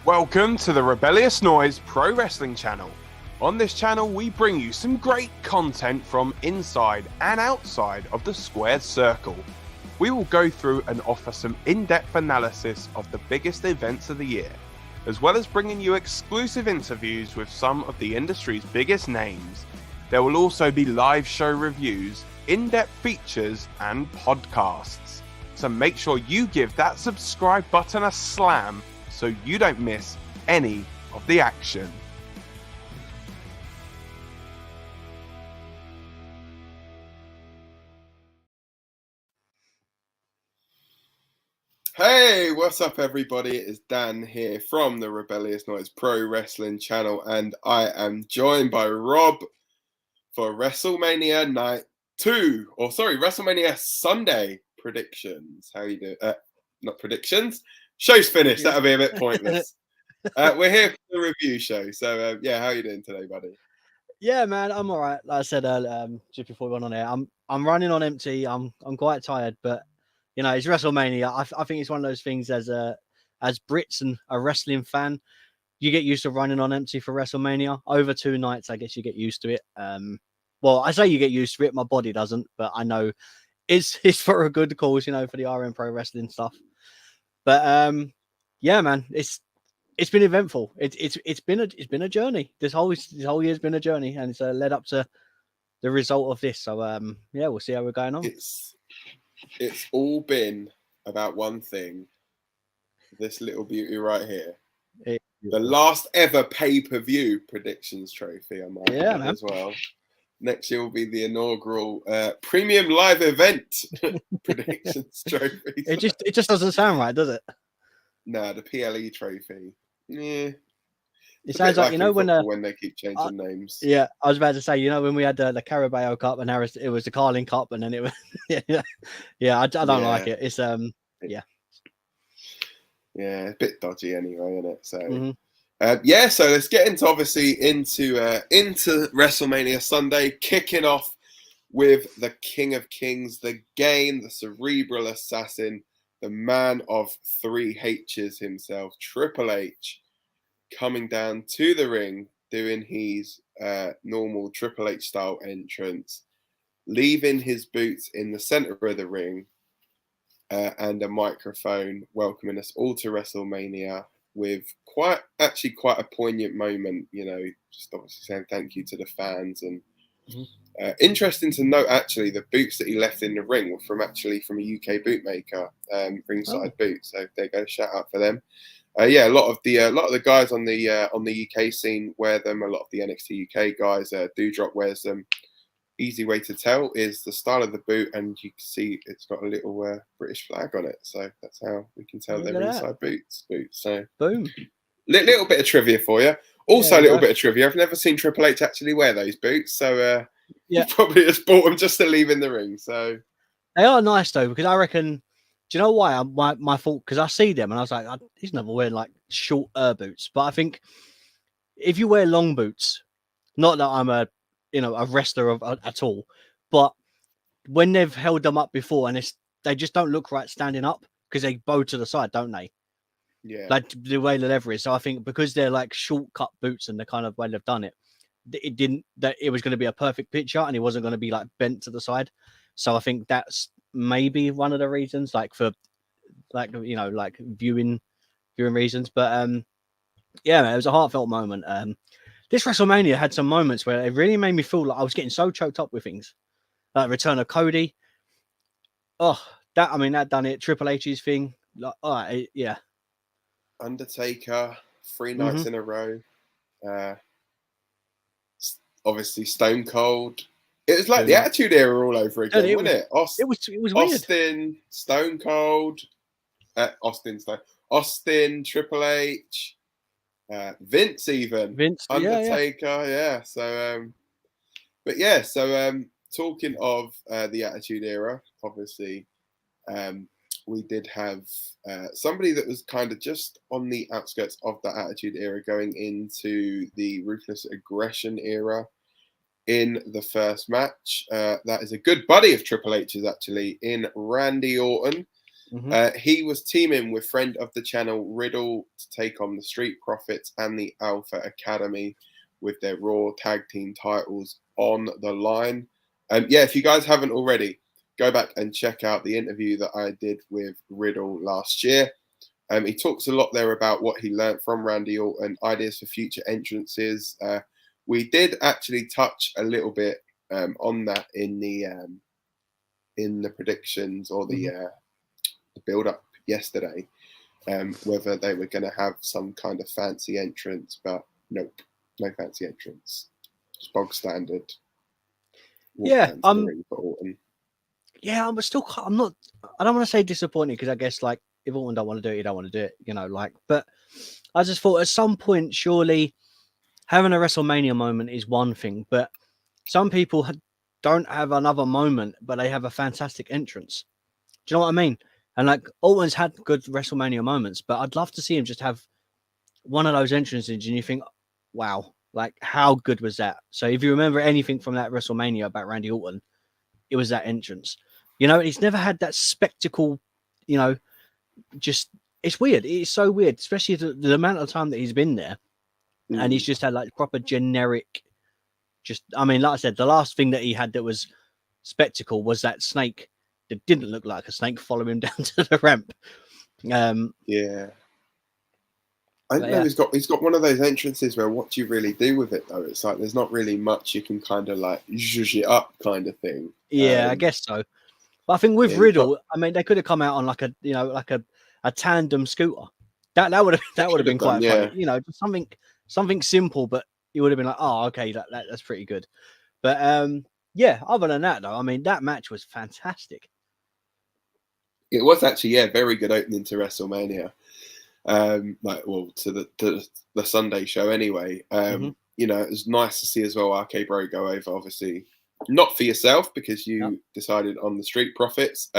Welcome to the Rebellious Noise Pro Wrestling channel. On this channel, we bring you some great content from inside and outside of the squared circle. We will go through and offer some in-depth analysis of the biggest events of the year, as well as bringing you exclusive interviews with some of the industry's biggest names. There will also be live show reviews, in-depth features, and podcasts. So make sure you give that subscribe button a slam so you don't miss any of the action. Hey, what's up everybody? It is Dan here from the Rebellious Noise Pro Wrestling channel, and I am joined by Rob for WrestleMania Night 2, WrestleMania Sunday predictions. How you doing? Not predictions. Show's finished. That'll be a bit pointless. We're here for the review show. So, how are you doing today, buddy? Yeah, man, I'm all right. Like I said just before we went on air, I'm running on empty. I'm quite tired, but you know, it's WrestleMania. I think it's one of those things as Brits and a wrestling fan, you get used to running on empty for WrestleMania. Over 2 nights, I guess you get used to it. Well, I say you get used to it. My body doesn't, but I know it's for a good cause, you know, for the RM Pro Wrestling stuff. But yeah, man, it's been eventful. It's been a journey. This whole year's been a journey, and it's led up to the result of this. So yeah, we'll see how we're going on. It's all been about one thing. This little beauty right here. The last ever pay-per-view predictions trophy, I might add as well. Next year will be the inaugural premium live event predictions trophy. It just doesn't sound right, does it? No, the PLE trophy. Yeah. It sounds like, you know, when they keep changing names. Yeah, I was about to say, you know, when we had the Carabao Cup and it was the Carling Cup, and then it was I don't like it. It's yeah, a bit dodgy anyway, isn't it? So so let's get into WrestleMania Sunday, kicking off with the King of Kings, the Game, the cerebral assassin, the man of 3 H's himself, Triple H, coming down to the ring, doing his normal Triple H style entrance, leaving his boots in the center of the ring, and a microphone, welcoming us all to WrestleMania with quite a poignant moment, you know, just obviously saying thank you to the fans. And interesting to note, actually, the boots that he left in the ring were from a UK bootmaker, Ringside Boots. So there you go, shout out for them. A lot of the guys on the UK scene wear them. A lot of the NXT UK guys, Doudrop wears them. Easy way to tell is the style of the boot, and you can see it's got a little British flag on it. So that's how we can tell they're Ringside Boots. So boom. Little bit of trivia for you. Also, a little bit of trivia. I've never seen Triple H actually wear those boots, so he probably just bought them just to leave in the ring. So they are nice though, because I reckon. Do you know why? My fault, because I see them and I was like, he's never wearing like short boots. But I think if you wear long boots, not that I'm a wrestler at all, but when they've held them up before and they just don't look right standing up because they bow to the side, don't they? Yeah. Like the way the leather is. So I think because they're like shortcut boots and the kind of way they've done it, it was going to be a perfect picture and it wasn't going to be like bent to the side. So I think that's maybe one of the reasons, for viewing reasons. But yeah, it was a heartfelt moment. This WrestleMania had some moments where it really made me feel like I was getting so choked up with things, like Return of Cody. Oh, that done it. Triple H's thing, yeah. Undertaker, 3 nights in a row. Obviously Stone Cold. It was like the Attitude Era all over again, wasn't it? It was weird. Austin, Stone Cold, Austin, Triple H, Vince even. Undertaker, So, talking of the Attitude Era, obviously, we did have somebody that was kind of just on the outskirts of the Attitude Era going into the Ruthless Aggression Era. In the first match, that is a good buddy of Triple H's actually, in Randy Orton. He was teaming with friend of the channel Riddle to take on the Street Profits and the Alpha Academy with their Raw tag team titles on the line. If you guys haven't already, go back and check out the interview that I did with Riddle last year. He talks a lot there about what he learned from Randy Orton, ideas for future entrances. We did actually touch a little bit on that in the predictions or the build-up yesterday, whether they were going to have some kind of fancy entrance, but nope, no fancy entrance. Just bog standard. I'm not. I don't want to say disappointed because I guess like if Orton don't want to do it, you don't want to do it, But I just thought at some point, surely having a WrestleMania moment is one thing, but some people don't have another moment, but they have a fantastic entrance. Do you know what I mean? And like Orton's had good WrestleMania moments, but I'd love to see him just have one of those entrances, and you think, wow, like how good was that? So if you remember anything from that WrestleMania about Randy Orton, it was that entrance. He's never had that spectacle, just it's weird. It's so weird, especially the amount of time that he's been there. And he's just had like proper generic, like I said, the last thing that he had that was spectacle was that snake that didn't look like a snake follow him down to the ramp. I know he's got one of those entrances where what do you really do with it though? It's like there's not really much you can kind of like zhuzh it up kind of thing. I guess so. But I think with Riddle, they could have come out on like a tandem scooter. That would have been quite funny. Just something simple, but you would have been like, oh, okay, that's pretty good. But other than that though, that match was fantastic. It was actually very good opening to WrestleMania. To the Sunday show anyway. It was nice to see as well RK Bro go over, obviously not for yourself because you decided on the Street Profits.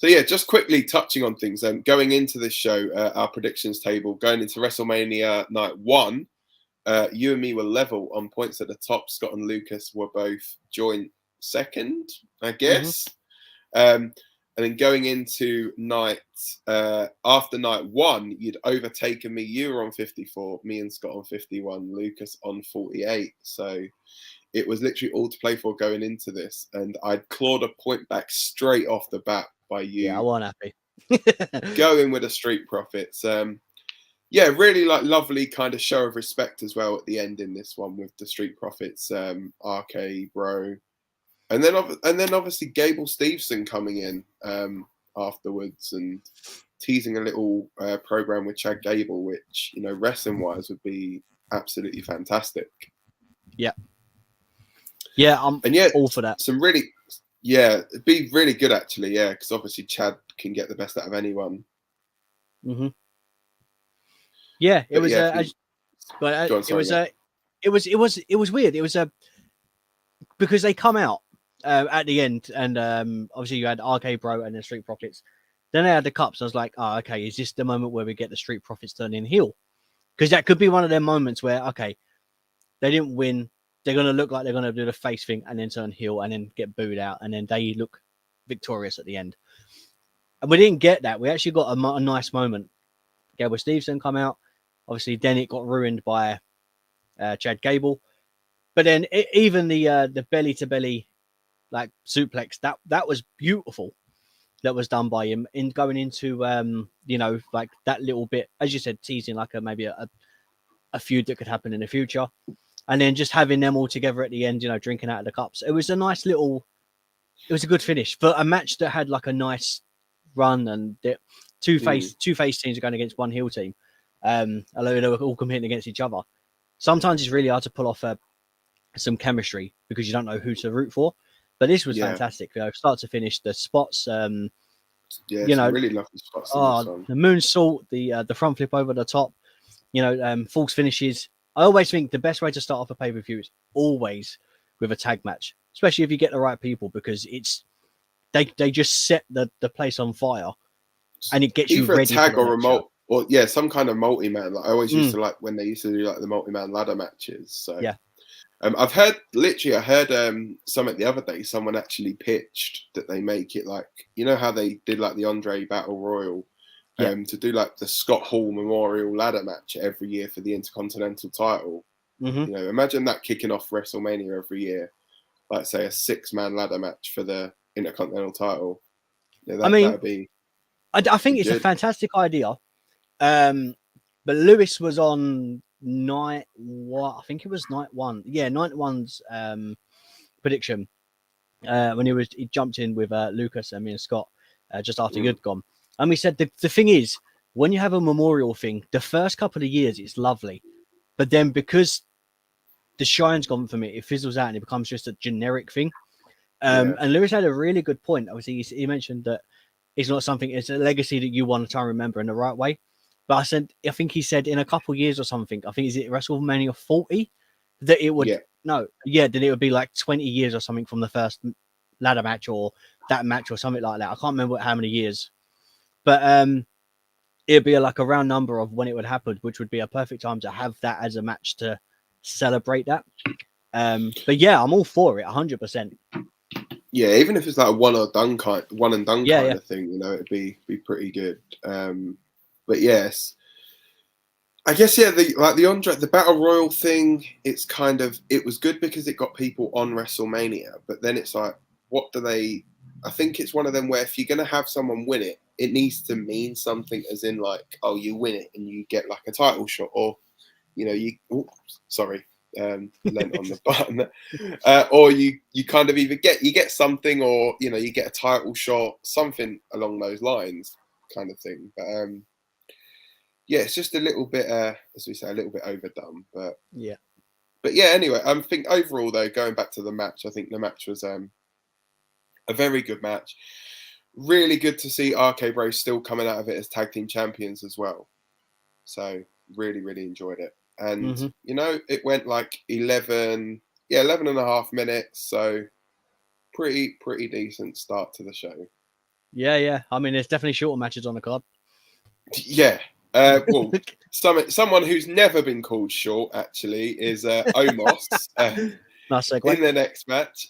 Just quickly touching on things. Going into this show, our predictions table, going into WrestleMania night 1, you and me were level on points at the top. Scott and Lucas were both joint second, I guess. And then going into after night 1, you'd overtaken me. You were on 54, me and Scott on 51, Lucas on 48. So it was literally all to play for going into this. And I'd clawed a point back straight off the bat by you. Yeah, I wasn't happy. Going with the Street Profits. Really like lovely kind of show of respect as well at the end in this one with the Street Profits, RK Bro. And then obviously Gable Steveson coming in afterwards and teasing a little program with Chad Gable, which, wrestling wise would be absolutely fantastic. Yeah, I'm all for that. It'd be really good actually. Yeah, because obviously Chad can get the best out of anyone. Yeah, it was weird. It was because they come out at the end, and obviously you had RK Bro and the Street Profits. Then they had the cups. I was like, oh, okay, is this the moment where we get the Street Profits turning heel? Because that could be one of them moments where, okay, they didn't win. They're going to look like they're going to do the face thing and then turn heel and then get booed out, and then they look victorious at the end. And we didn't get that. We actually got a nice moment. Gable Steveson come out. Obviously, then it got ruined by Chad Gable. But then even the belly to belly like suplex that was beautiful. That was done by him in going into like that little bit, as you said, teasing like maybe a feud that could happen in the future, and then just having them all together at the end, drinking out of the cups. It was a nice little. It was a good finish for a match that had like a nice run, and two face teams are going against one heel team. Although they were all competing against each other. Sometimes it's really hard to pull off some chemistry because you don't know who to root for. But this was fantastic. Start to finish, the spots. Really lovely spots. The moonsault, the front flip over the top. False finishes. I always think the best way to start off a pay-per-view is always with a tag match, especially if you get the right people, because they just set the place on fire, and it gets either you ready a tag for or a remote. Or some kind of multi-man. Like I always used to like when they used to do like the multi-man ladder matches. So I've heard literally. I heard something the other day. Someone actually pitched that they make it like, you know how they did like the Andre Battle Royal, to do like the Scott Hall Memorial ladder match every year for the Intercontinental title. Mm-hmm. You know, imagine that kicking off WrestleMania every year, like say a 6-man ladder match for the Intercontinental title. Yeah, I mean, that'd be. I think it's good. a fantastic idea. But Lewis was on night what? I think it was night one. Yeah, night one's prediction. When he jumped in with Lucas and me and Scott just after you'd gone. And we said the thing is, when you have a memorial thing, the first couple of years it's lovely. But then because the shine's gone from it, it fizzles out and it becomes just a generic thing. And Lewis had a really good point. Obviously, he mentioned that it's not something, it's a legacy that you want to try and remember in the right way. But I think he said in a couple of years or something, I think is it WrestleMania 40, that it would, then it would be like 20 years or something from the first ladder match or that match or something like that. I can't remember how many years. But it'd be like a round number of when it would happen, which would be a perfect time to have that as a match to celebrate that. But yeah, I'm all for it, 100%. Yeah, even if it's like a one and done kind of thing, you know, it'd be pretty good. But yes, I guess the Battle Royal thing. It was good because it got people on WrestleMania, but then it's like, what do they? I think it's one of them where if you're gonna have someone win it, it needs to mean something, as in like, oh, you win it and you get like a title shot, or you know, lent on the button, or you kind of either get something, or you know, you get a title shot, something along those lines, kind of thing. But yeah, it's just a little bit, as we say, a little bit overdone. But yeah. Anyway, I think overall though, going back to the match, I think the match was a very good match. Really good to see RK Bro still coming out of it as tag team champions as well. So really, really enjoyed it. And, you know, it went like 11 and a half minutes. So pretty decent start to the show. Yeah. I mean, there's definitely shorter matches on the card. Yeah. Well, someone who's never been called short, actually, is Omos. Nice segue. In the next match.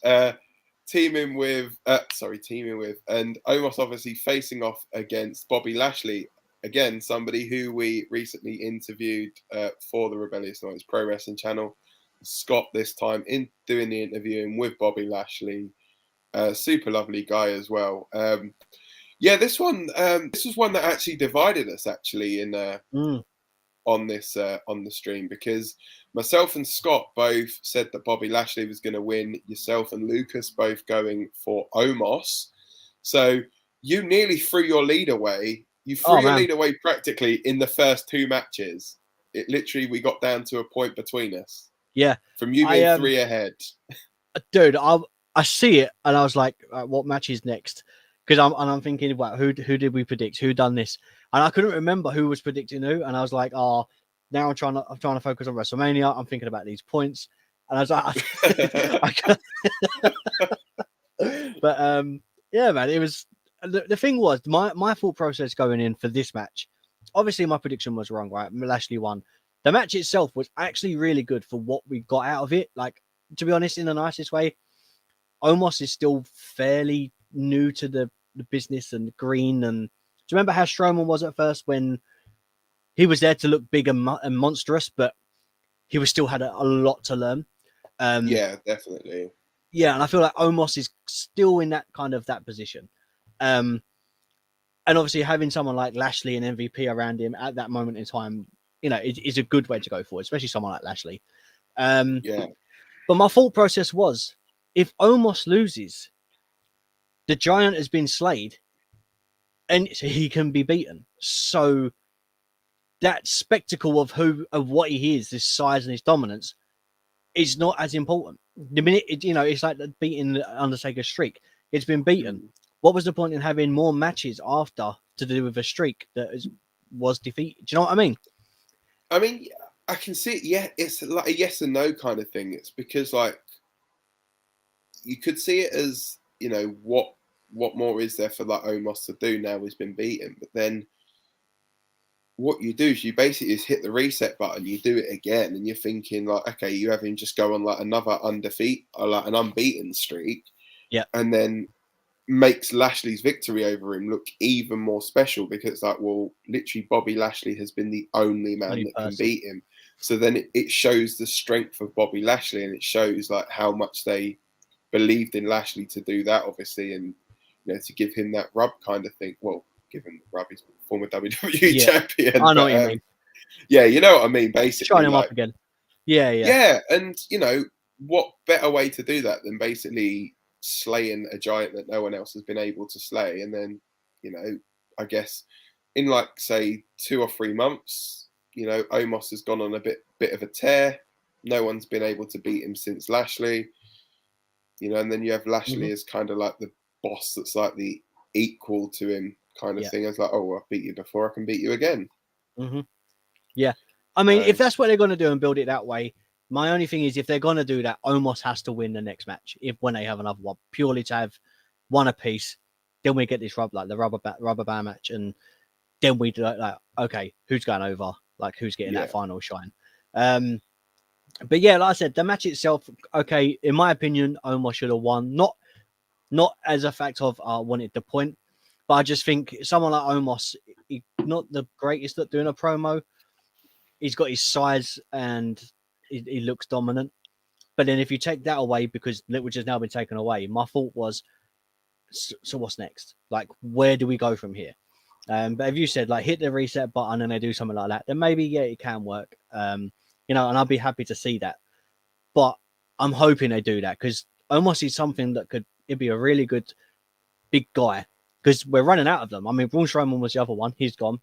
Teaming with, and Omos obviously facing off against Bobby Lashley. Again, somebody who we recently interviewed for the Rebellious Noise Pro Wrestling channel. Scott this time in doing the interviewing with Bobby Lashley. Super lovely guy as well. This was one that actually divided us actually in on the stream, because myself and Scott both said that Bobby Lashley was going to win. Yourself and Lucas both going for Omos. So you nearly threw your lead away. You threw your lead away practically in the first two matches. It literally, we got down to a point between us. Yeah. From you being 3 ahead. Dude, I see it and I was like, what match is next? Because I'm thinking, wow, who did we predict? Who done this? And I couldn't remember who was predicting who. And I was like, now I'm trying to focus on WrestleMania. I'm thinking about these points. And I was like, but yeah, man, it was the thing was my thought process going in for this match. Obviously, my prediction was wrong, right? Lashley won. The match itself was actually really good for what we got out of it. Like, to be honest, in the nicest way, Omos is still fairly new to the business and green. And do you remember how Strowman was at first when he was there to look big and monstrous, but he was still had a lot to learn? Yeah, definitely. Yeah, and I feel like Omos is still in that kind of that position. And obviously having someone like Lashley and MVP around him at that moment in time, you know, is a good way to go forward, especially someone like Lashley. Yeah. But my thought process was, if Omos loses, the giant has been slayed and he can be beaten. So that spectacle of what he is, this size and his dominance, is not as important. The minute, it's like beating the Undertaker's streak. It's been beaten. What was the point in having more matches after to do with a streak that was defeated? Do you know what I mean? I mean, I can see it. Yeah, it's like a yes and no kind of thing. It's because, like, you could see it as, you know, what more is there for like Omos to do now he's been beaten? But then what you do is you basically just hit the reset button, you do it again, and you're thinking like, okay, you have him just go on like another an unbeaten streak, Yeah, and then makes Lashley's victory over him look even more special because it's like, well, literally Bobby Lashley has been the only man that can beat him. So then it shows the strength of Bobby Lashley, and it shows like how much they believed in Lashley to do that, obviously, and to give him that rub kind of thing. Well, give him the rub, he's former WWE champion. I know what you mean. Yeah, you know what I mean, basically. Shine him up again. Yeah. Yeah, and what better way to do that than basically slaying a giant that no one else has been able to slay, and then I guess in like say 2 or 3 months, Omos has gone on a bit of a tear. No one's been able to beat him since Lashley, and then you have Lashley as kind of like the boss that's like the equal to him kind of thing. It's like, oh, I beat you before, I can beat you again. Yeah, I mean, if that's what they're going to do and build it that way, my only thing is if they're going to do that, Omos has to win the next match when they have another one, purely to have one apiece. Then we get this the rubber band match, and then we do like, okay, who's going over? Like, who's getting that final shine? But yeah, like I said, the match itself, okay, in my opinion, Omos should have won. Not as a fact of I wanted the point, but I just think someone like Omos, he's not the greatest at doing a promo. He's got his size and he looks dominant. But then if you take that away, because which has now been taken away, my thought was, so what's next? Like, where do we go from here? But if you said like hit the reset button and they do something like that, then maybe it can work. And I'd be happy to see that. But I'm hoping they do that because Omos is something that it'd be a really good big guy because we're running out of them. I mean, Braun Strowman was the other one; he's gone.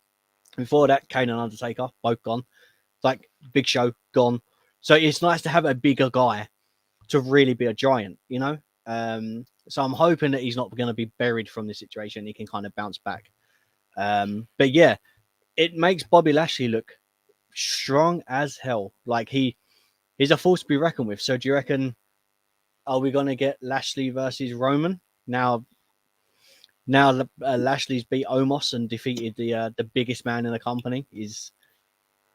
Before that, Kane and Undertaker both gone. Like Big Show gone. So it's nice to have a bigger guy to really be a giant, So I'm hoping that he's not going to be buried from this situation. He can kind of bounce back. But yeah, it makes Bobby Lashley look strong as hell. Like he's a force to be reckoned with. So do you reckon, are we going to get Lashley versus Roman? Now Lashley's beat Omos and defeated the biggest man in the company.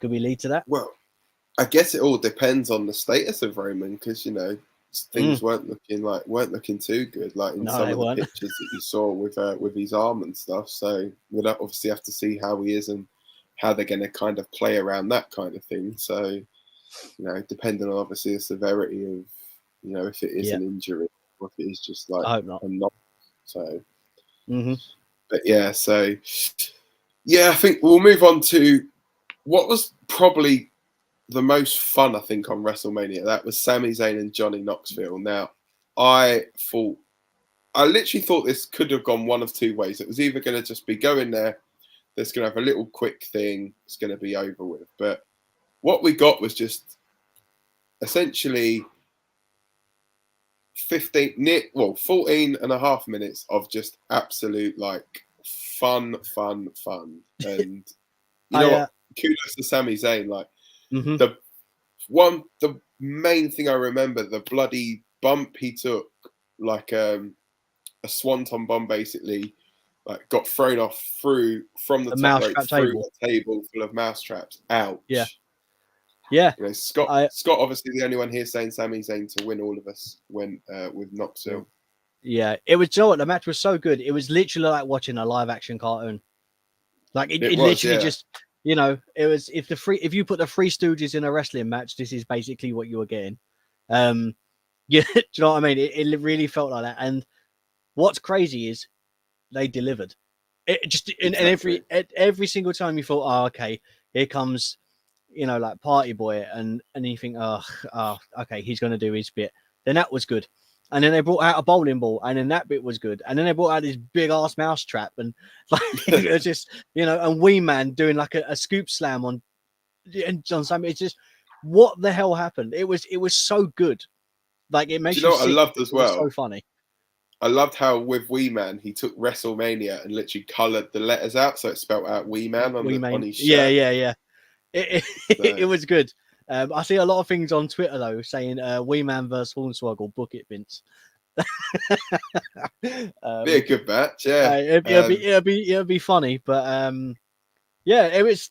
Could we lead to that? Well, I guess it all depends on the status of Roman because things weren't looking too good. Like in some of the pictures that you saw with his arm and stuff. So we'd obviously have to see how he is and how they're going to kind of play around that kind of thing. So depending on obviously the severity of if it is an injury or if it is just like I hope not. a knock. So, but yeah, so I think we'll move on to what was probably the most fun, I think, on WrestleMania. That was Sami Zayn and Johnny Knoxville. Now, I literally thought this could have gone one of two ways. It was either going to just be going there, that's going to have a little quick thing, it's going to be over with. But what we got was just essentially 14 and a half minutes of just absolute like fun. And what? Kudos to Sami Zayn. Like the main thing I remember, the bloody bump he took, like a swanton bomb, basically, like got thrown off from the top rope through a table full of mouse traps. Ouch. Yeah. Scott obviously the only one here saying Sami Zayn to win. All of us went with Knoxville. Yeah, it was. You know what? The match was so good. It was literally like watching a live action cartoon. Like it literally just, it was if you put the Three Stooges in a wrestling match, this is basically what you were getting. Yeah, do you know what I mean? It really felt like that. And what's crazy is they delivered. It just and every single time you thought, oh, okay, here comes, like Party Boy, and you think, oh, okay, he's going to do his bit. Then that was good. And then they brought out a bowling ball, and then that bit was good. And then they brought out this big ass mouse trap, and like it was just, and Wee Man doing like a scoop slam on John Sami. It's just, what the hell happened? It was so good. Like it makes you know what I loved as well. So funny. I loved how with Wee Man he took WrestleMania and literally coloured the letters out, so it spelled out Wee Man on his shirt. Yeah. It was good. I see a lot of things on Twitter though saying Wee Man versus Hornswoggle, book it, Vince. Be a good match, yeah. It'll be funny, but yeah, it was.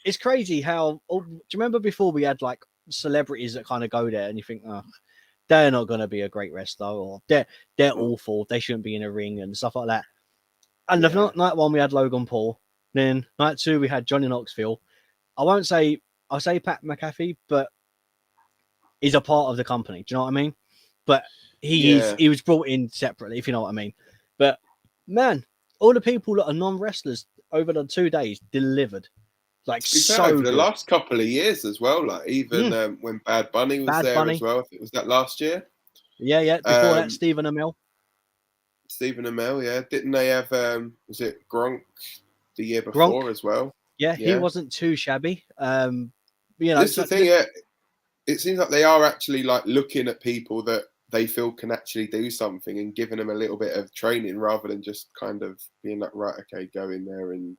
it's crazy how. Do you remember before we had like celebrities that kind of go there, and you think, oh, they're not going to be a great wrestler, or they're awful. They shouldn't be in a ring and stuff like that. And the night one we had Logan Paul. Then night two we had Johnny Knoxville. I'll say Pat McAfee, but he's a part of the company. Do you know what I mean? But he was brought in separately, if you know what I mean. But man, all the people that are non-wrestlers over the 2 days delivered. Like so over the last couple of years as well. Like even when Bad Bunny was there as well. If it was that last year. Yeah. Before that, Stephen Amell. Yeah. Didn't they have was it Gronk the year before as well? Yeah, he wasn't too shabby. You know, this is the thing. Yeah, it seems like they are actually like looking at people that they feel can actually do something and giving them a little bit of training rather than just kind of being like, right, okay, go in there and,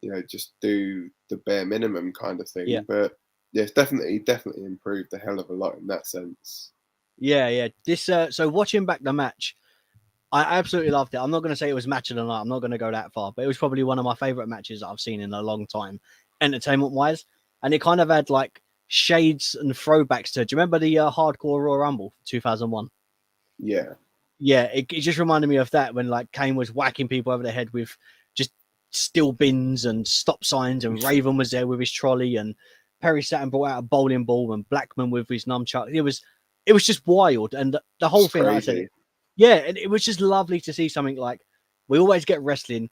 you know, just do the bare minimum kind of thing. Yeah. But yeah, it's definitely improved a hell of a lot in that sense. Yeah. This so watching back the match, I absolutely loved it. I'm not going to say it was match of the night. I'm not going to go that far, but it was probably one of my favorite matches that I've seen in a long time, entertainment wise. And it kind of had like shades and throwbacks to. Do you remember the Hardcore Royal Rumble 2001? Yeah. It just reminded me of that when like Kane was whacking people over the head with just steel bins and stop signs, and Raven was there with his trolley, and Perry sat and brought out a bowling ball, and Blackman with his nunchuck. It was just wild, and the whole thing. Like I said, and it was just lovely to see something like we always get wrestling.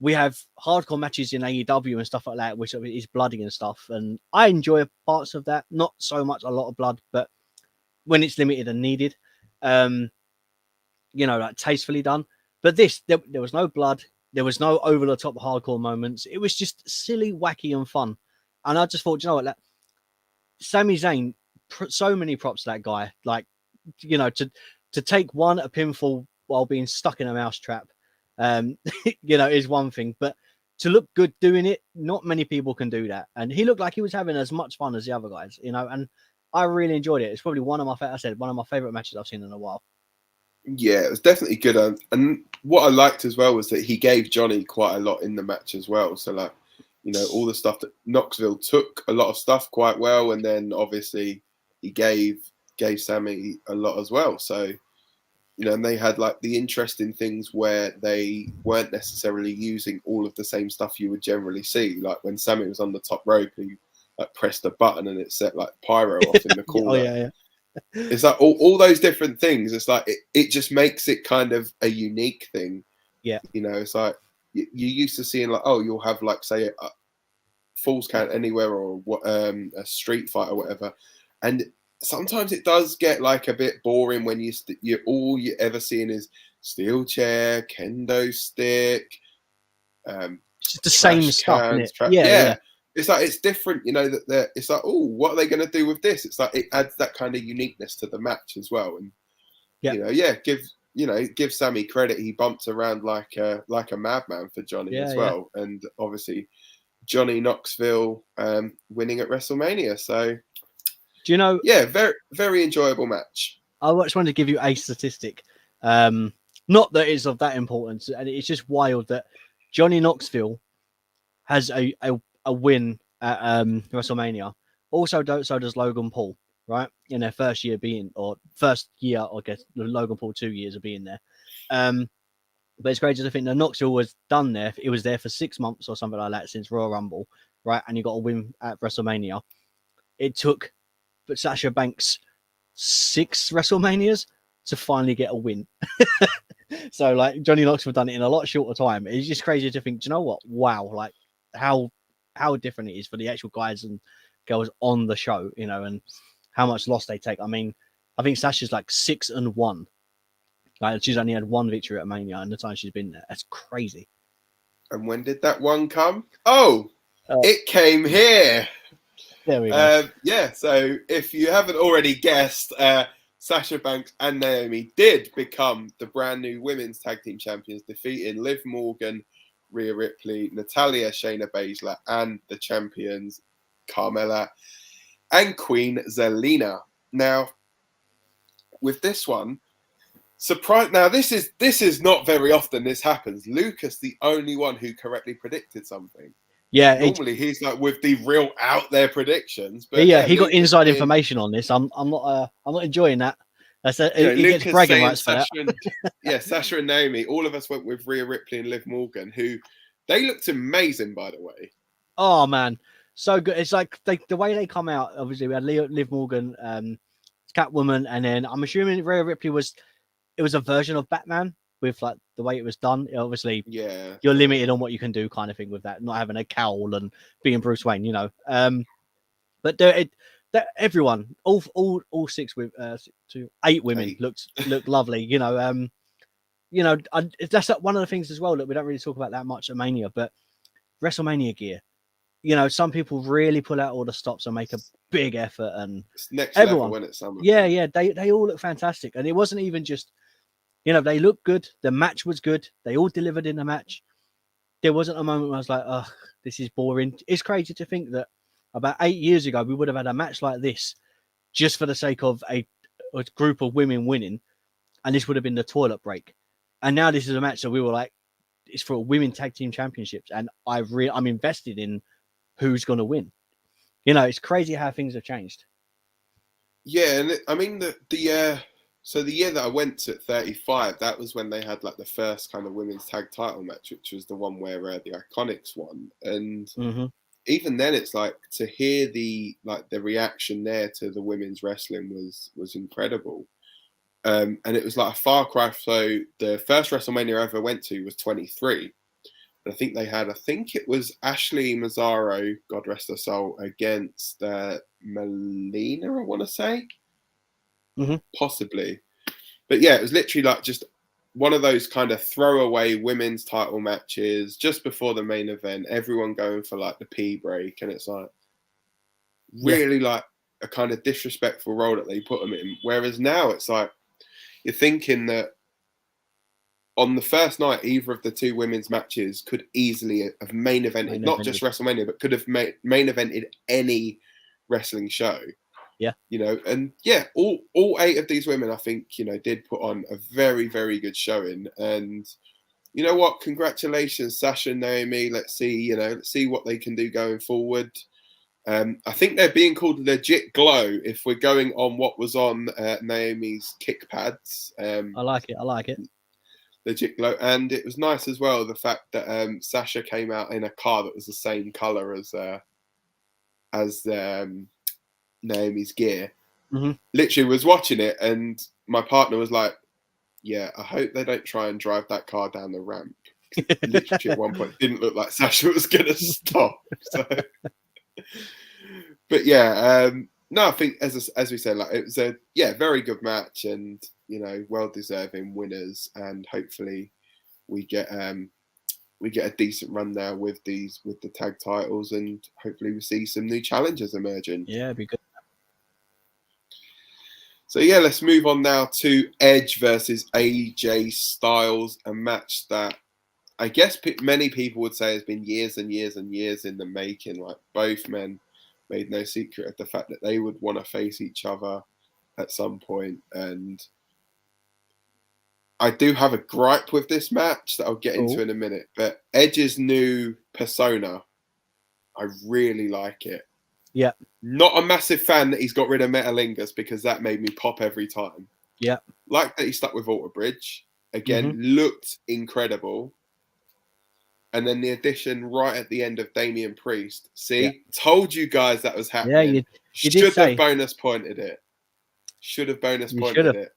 We have hardcore matches in AEW and stuff like that, which is bloody and stuff. And I enjoy parts of that. Not so much a lot of blood, but when it's limited and needed, you know, like tastefully done. But this, there was no blood. There was no over the top hardcore moments. It was just silly, wacky, and fun. And I just thought, you know what, Sami Zayn, so many props to that guy. Like, you know, to take a pinfall while being stuck in a mousetrap. You know, is one thing, but to look good doing it, not many people can do that. And he looked like he was having as much fun as the other guys, you know, and I really enjoyed it. It's probably one of my favorite matches I've seen in a while. Yeah, it was definitely good. And what I liked as well was that he gave Johnny quite a lot in the match as well. So like, you know, all the stuff that Knoxville took a lot of stuff quite well. And then obviously he gave Sami a lot as well. So, you know, and they had like the interesting things where they weren't necessarily using all of the same stuff you would generally see. Like when Sami was on the top rope, he like pressed a button and it set like pyro off in the corner. Yeah. It's like all those different things. It's like it just makes it kind of a unique thing. Yeah. You know, it's like you used to seeing like, oh, you'll have like say a Falls Count Anywhere or a street fight or whatever, and sometimes it does get like a bit boring when you're all you're ever seeing is steel chair, kendo stick, just the same stuff. Yeah. It's like it's different, you know. That it's like, oh, what are they going to do with this? It's like it adds that kind of uniqueness to the match as well. And you know, give Sami credit. He bumps around like a madman for Johnny as well. And obviously Johnny Knoxville winning at WrestleMania. So. Do you know? Yeah, very, very enjoyable match. I just wanted to give you a statistic. Not that it's of that importance, and it's just wild that Johnny Knoxville has a win at WrestleMania. Also, so does Logan Paul, right? In their first year, I guess Logan Paul 2 years of being there. But it's crazy to think that Knoxville was done there. It was there for 6 months or something like that since Royal Rumble, right? And he got a win at WrestleMania. It took Sasha Banks 6 WrestleManias to finally get a win. So like Johnny Knoxville done it in a lot shorter time. It's just crazy to think, do you know what? Wow, like how different it is for the actual guys and girls on the show, you know, and how much loss they take. I mean, I think Sasha's like 6-1. Like she's only had 1 victory at Mania in the time she's been there. That's crazy. And when did that one come? Oh, it came here. There we go. Yeah, so if you haven't already guessed, Sasha Banks and Naomi did become the brand new women's tag team champions, defeating Liv Morgan, Rhea Ripley, Natalya, Shayna Baszler, and the champions Carmella and Queen Zelina. Now, with this one, surprise! Now this is not very often this happens. Lucas, the only one who correctly predicted something. Yeah, Normally he's like with the real out there predictions, but he got Lucas inside saying, information on this. I'm not enjoying that. He Lucas gets bragging saying rights for that. Sasha and Naomi. All of us went with Rhea Ripley and Liv Morgan, who they looked amazing, by the way. Oh man, so good. It's like the way they come out. Obviously, we had Liv Morgan, Catwoman, and then I'm assuming Rhea Ripley was a version of Batman with like the way it was done. Obviously, Yeah, you're limited on what you can do, kind of thing, with that. Not having a cowl and being Bruce Wayne, But everyone, all 6 with 8 women looked lovely. That's one of the things as well that we don't really talk about that much at Mania, but WrestleMania gear. Some people really pull out all the stops and make a big effort, and it's next everyone, level when it's summer. yeah, they all look fantastic, and it wasn't even just, they looked good. The match was good. They all delivered in the match. There wasn't a moment where I was like, oh, this is boring. It's crazy to think that about 8 years ago we would have had a match like this just for the sake of a group of women winning, and this would have been the toilet break. And now this is a match that we were like, it's for women tag team championships, and I'm invested in who's going to win. It's crazy how things have changed. Yeah, and I mean so the year that I went to at 35, that was when they had like the first kind of women's tag title match, which was the one where the Iconics won. And even then, it's like to hear the reaction there to the women's wrestling was incredible. And it was like a far cry. So the first WrestleMania I ever went to was 23. And I think it was Ashley Mazzaro, God rest her soul, against Melina, I want to say. Possibly. But yeah, it was literally like just one of those kind of throwaway women's title matches just before the main event, everyone going for like the pee break, and it's like really like a kind of disrespectful role that they put them in. Whereas now it's like you're thinking that on the first night, either of the 2 women's matches could easily have main evented, not just WrestleMania, but could have main evented any wrestling show. Yeah. And yeah, all 8 of these women, I think, did put on a very, very good showing. And you know what? Congratulations, Sasha and Naomi. Let's see what they can do going forward. I think they're being called Legit Glow if we're going on what was on Naomi's kick pads. I like it. Legit Glow. And it was nice as well, the fact that Sasha came out in a car that was the same color as Naomi's gear. Literally was watching it, and my partner was like, yeah, I hope they don't try and drive that car down the ramp. Literally at one point it didn't look like Sasha was gonna stop. So but yeah, no, I think as we said, like, it was a very good match, and well deserving winners, and hopefully we get a decent run now with the tag titles, and hopefully we see some new challengers emerging. Yeah, it'd be good. So yeah, let's move on now to Edge versus AJ Styles, a match that I guess many people would say has been years and years and years in the making. Like, both men made no secret of the fact that they would want to face each other at some point. And I do have a gripe with this match that I'll get into in a minute. But Edge's new persona, I really like it. Yeah. Not a massive fan that he's got rid of Metalingus, because that made me pop every time. Yeah. Like that he stuck with Alter Bridge. Again, looked incredible. And then the addition right at the end of Damien Priest. See, told you guys that was happening. Yeah, you should have bonus pointed it. Should have bonus pointed it.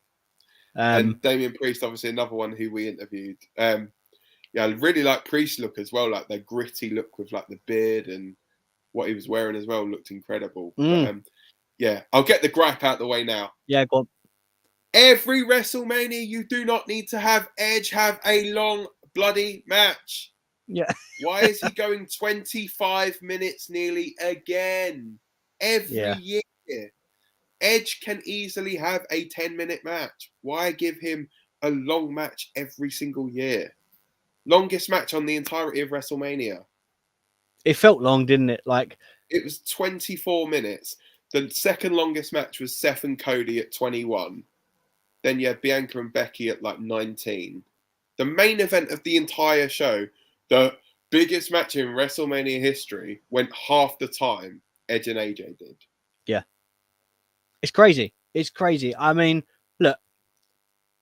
And Damien Priest, obviously another one who we interviewed. I really like Priest's look as well. Like the gritty look with like the beard, and what he was wearing as well looked incredible. But, I'll get the gripe out the way now. Yeah, go on. Every WrestleMania, you do not need to have Edge have a long bloody match. Yeah. Why is he going 25 minutes nearly again? Every year. Edge can easily have a 10-minute match. Why give him a long match every single year? Longest match on the entirety of WrestleMania. It felt long, didn't it? Like, it was 24 minutes. The second longest match was Seth and Cody at 21. Then you had Bianca and Becky at like 19. The main event of the entire show, the biggest match in WrestleMania history went half the time Edge and AJ did. Yeah. It's crazy. It's crazy. I mean, look,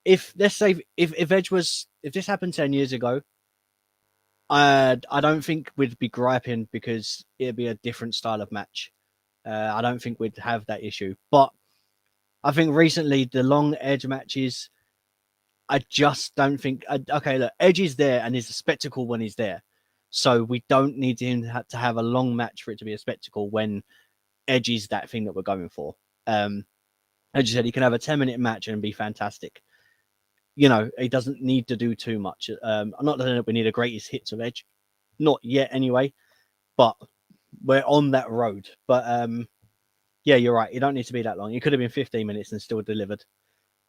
if let's say if Edge was, if this happened 10 years ago, I don't think we'd be griping because it'd be a different style of match. I don't think we'd have that issue. But I think recently the long Edge matches, I just don't think. Okay, look, Edge is there and is a spectacle when he's there. So we don't need him to have a long match for it to be a spectacle when Edge is that thing that we're going for. As you said, he can have a 10-minute match and be fantastic. You know, he doesn't need to do too much. I'm not saying that we need a greatest hits of Edge. Not yet anyway, but we're on that road. But yeah, you're right. You don't need to be that long. It could have been 15 minutes and still delivered.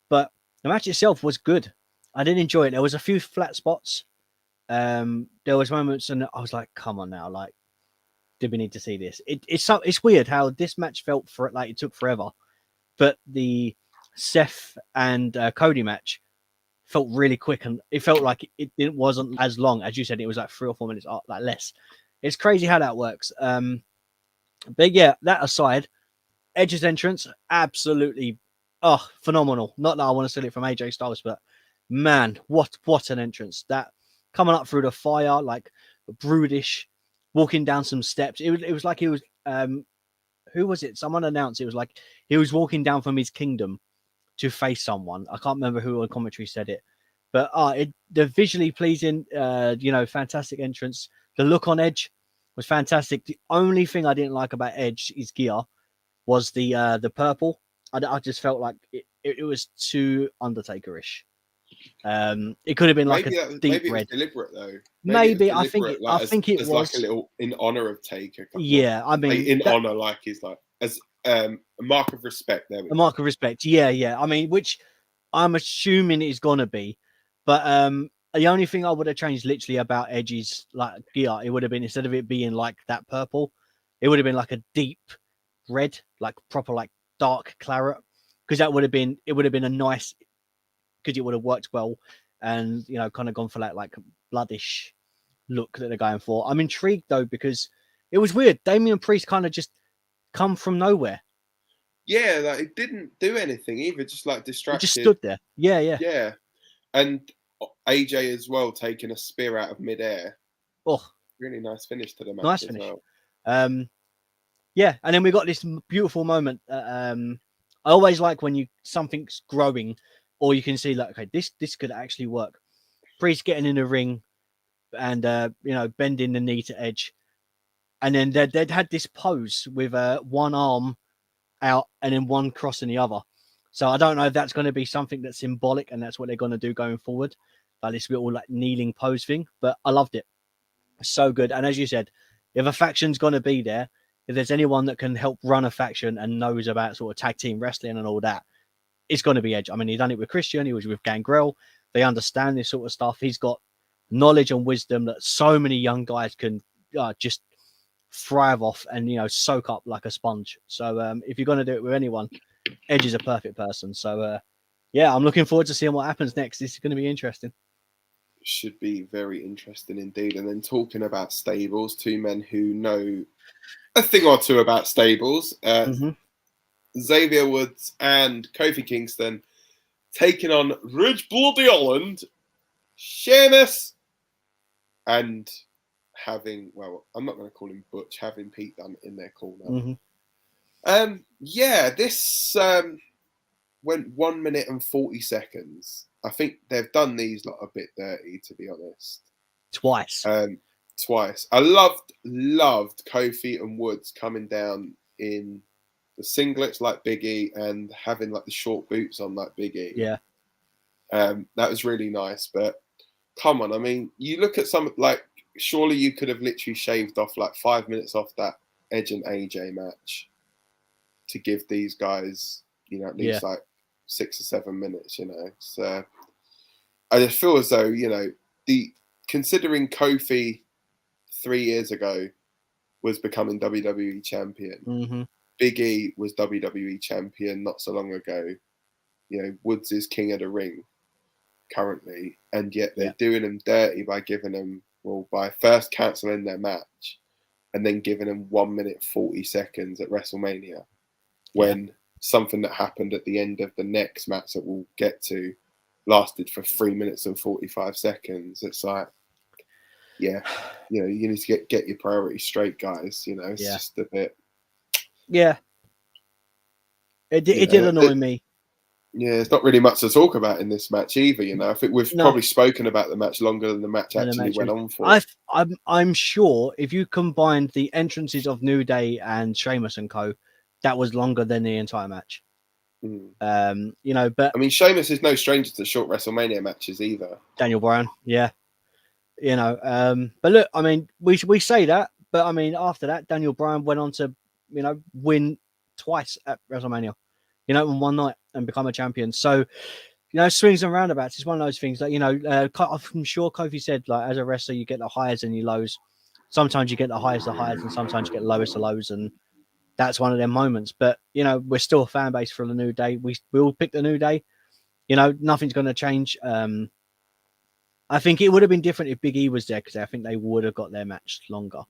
But the match itself was good. I did enjoy it. There was a few flat spots. There was moments and I was like, come on now. Like, did we need to see this? It's weird how this match felt for it like it took forever. But the Seth and Cody match felt really quick, and it felt like it wasn't as long as you said. It was like 3 or 4 minutes, like less. It's crazy how that works. But yeah, that aside, Edge's entrance absolutely phenomenal. Not that I want to steal it from AJ Styles, but man, what an entrance! That coming up through the fire, like brutish, walking down some steps. It was like he was who was it? Someone announced it was like he was walking down from his kingdom to face someone. I can't remember who on commentary said it, but the visually pleasing, fantastic entrance. The look on Edge was fantastic. The only thing I didn't like about Edge, his gear, was the purple. I just felt like it was too Undertaker-ish. It could have been like a deep maybe red. It was deliberate though. Maybe I think it was like a little in honor of Taker. Yeah, I mean honor, like he's like as a mark of respect. There, a mark of respect. Yeah. I mean, which I'm assuming is gonna be, but the only thing I would have changed literally about Edge's like gear, it would have been instead of it being like that purple, it would have been like a deep red, like proper like dark claret, because it would have been a nice, because it would have worked well, and kind of gone for that like bloodish look that they're going for. I'm intrigued though because it was weird. Damien Priest kind of just come from nowhere. Yeah, like it didn't do anything either. Just like distracted. It just stood there. Yeah. And AJ as well taking a spear out of midair. Oh, really nice finish to the match. Nice finish. Well. Yeah, and then we got this beautiful moment. I always like when something's growing, or you can see like, okay, this could actually work. Priest getting in the ring, and bending the knee to Edge, and then they'd had this pose with one arm out and then one crossing the other. So I don't know if that's going to be something that's symbolic, and that's what they're going to do going forward, like this little like kneeling pose thing. But I loved it, so good. And as you said, if a faction's going to be there, if there's anyone that can help run a faction and knows about sort of tag team wrestling and all that, it's going to be Edge. I mean, he's done it with Christian. He was with Gangrel. They understand this sort of stuff. He's got knowledge and wisdom that so many young guys can just thrive off and soak up like a sponge. So if you're going to do it with anyone, Edge is a perfect person. So yeah, I'm looking forward to seeing what happens next. This is going to be interesting. Should be very interesting indeed. And then talking about stables, two men who know a thing or two about stables, Xavier Woods and Kofi Kingston taking on Ridge Bloody Holland, Sheamus, and having, well, I'm not going to call him Butch, having Pete Dunne in their corner. This went 1 minute and 40 seconds. I think they've done these a bit dirty, to be honest. Twice. I loved Kofi and Woods coming down in the singlets like Big E and having like the short boots on like Big E. Yeah. That was really nice. But come on, I mean, you look at some, like, surely you could have literally shaved off like 5 minutes off that Edge and AJ match to give these guys, at least like 6 or 7 minutes, So I just feel as though, considering Kofi 3 years ago was becoming WWE champion. Big E was WWE champion not so long ago. Woods is king of the ring currently, and yet they're doing him dirty by giving him Well, by first cancelling their match and then giving them 1 minute 40 seconds at WrestleMania, when something that happened at the end of the next match that we'll get to lasted for 3 minutes and 45 seconds. It's like, yeah, you know, you need to get your priorities straight, guys. You know, it's just a bit. Yeah. It did annoy me. Yeah, there's not really much to talk about in this match either. You know, I think we've probably spoken about the match longer than the match actually went on for. I'm sure if you combined the entrances of New Day and Sheamus and Co., that was longer than the entire match. You know, but I mean, Sheamus is no stranger to short WrestleMania matches either. Daniel Bryan, yeah, you know. But look, I mean, we say that, but I mean, after that, Daniel Bryan went on to, you know, win twice at WrestleMania, you know, in one night and become a champion. So, you know, swings and roundabouts. It's one of those things that, you know, I'm sure Kofi said, like, as a wrestler, you get the highs and your lows. Sometimes you get the highs, and sometimes you get the lowest of lows, and that's one of them moments. But, you know, we're still a fan base for the New Day. We all pick the New Day. You know, nothing's going to change. I think it would have been different if Big E was there, because I think they would have got their match longer.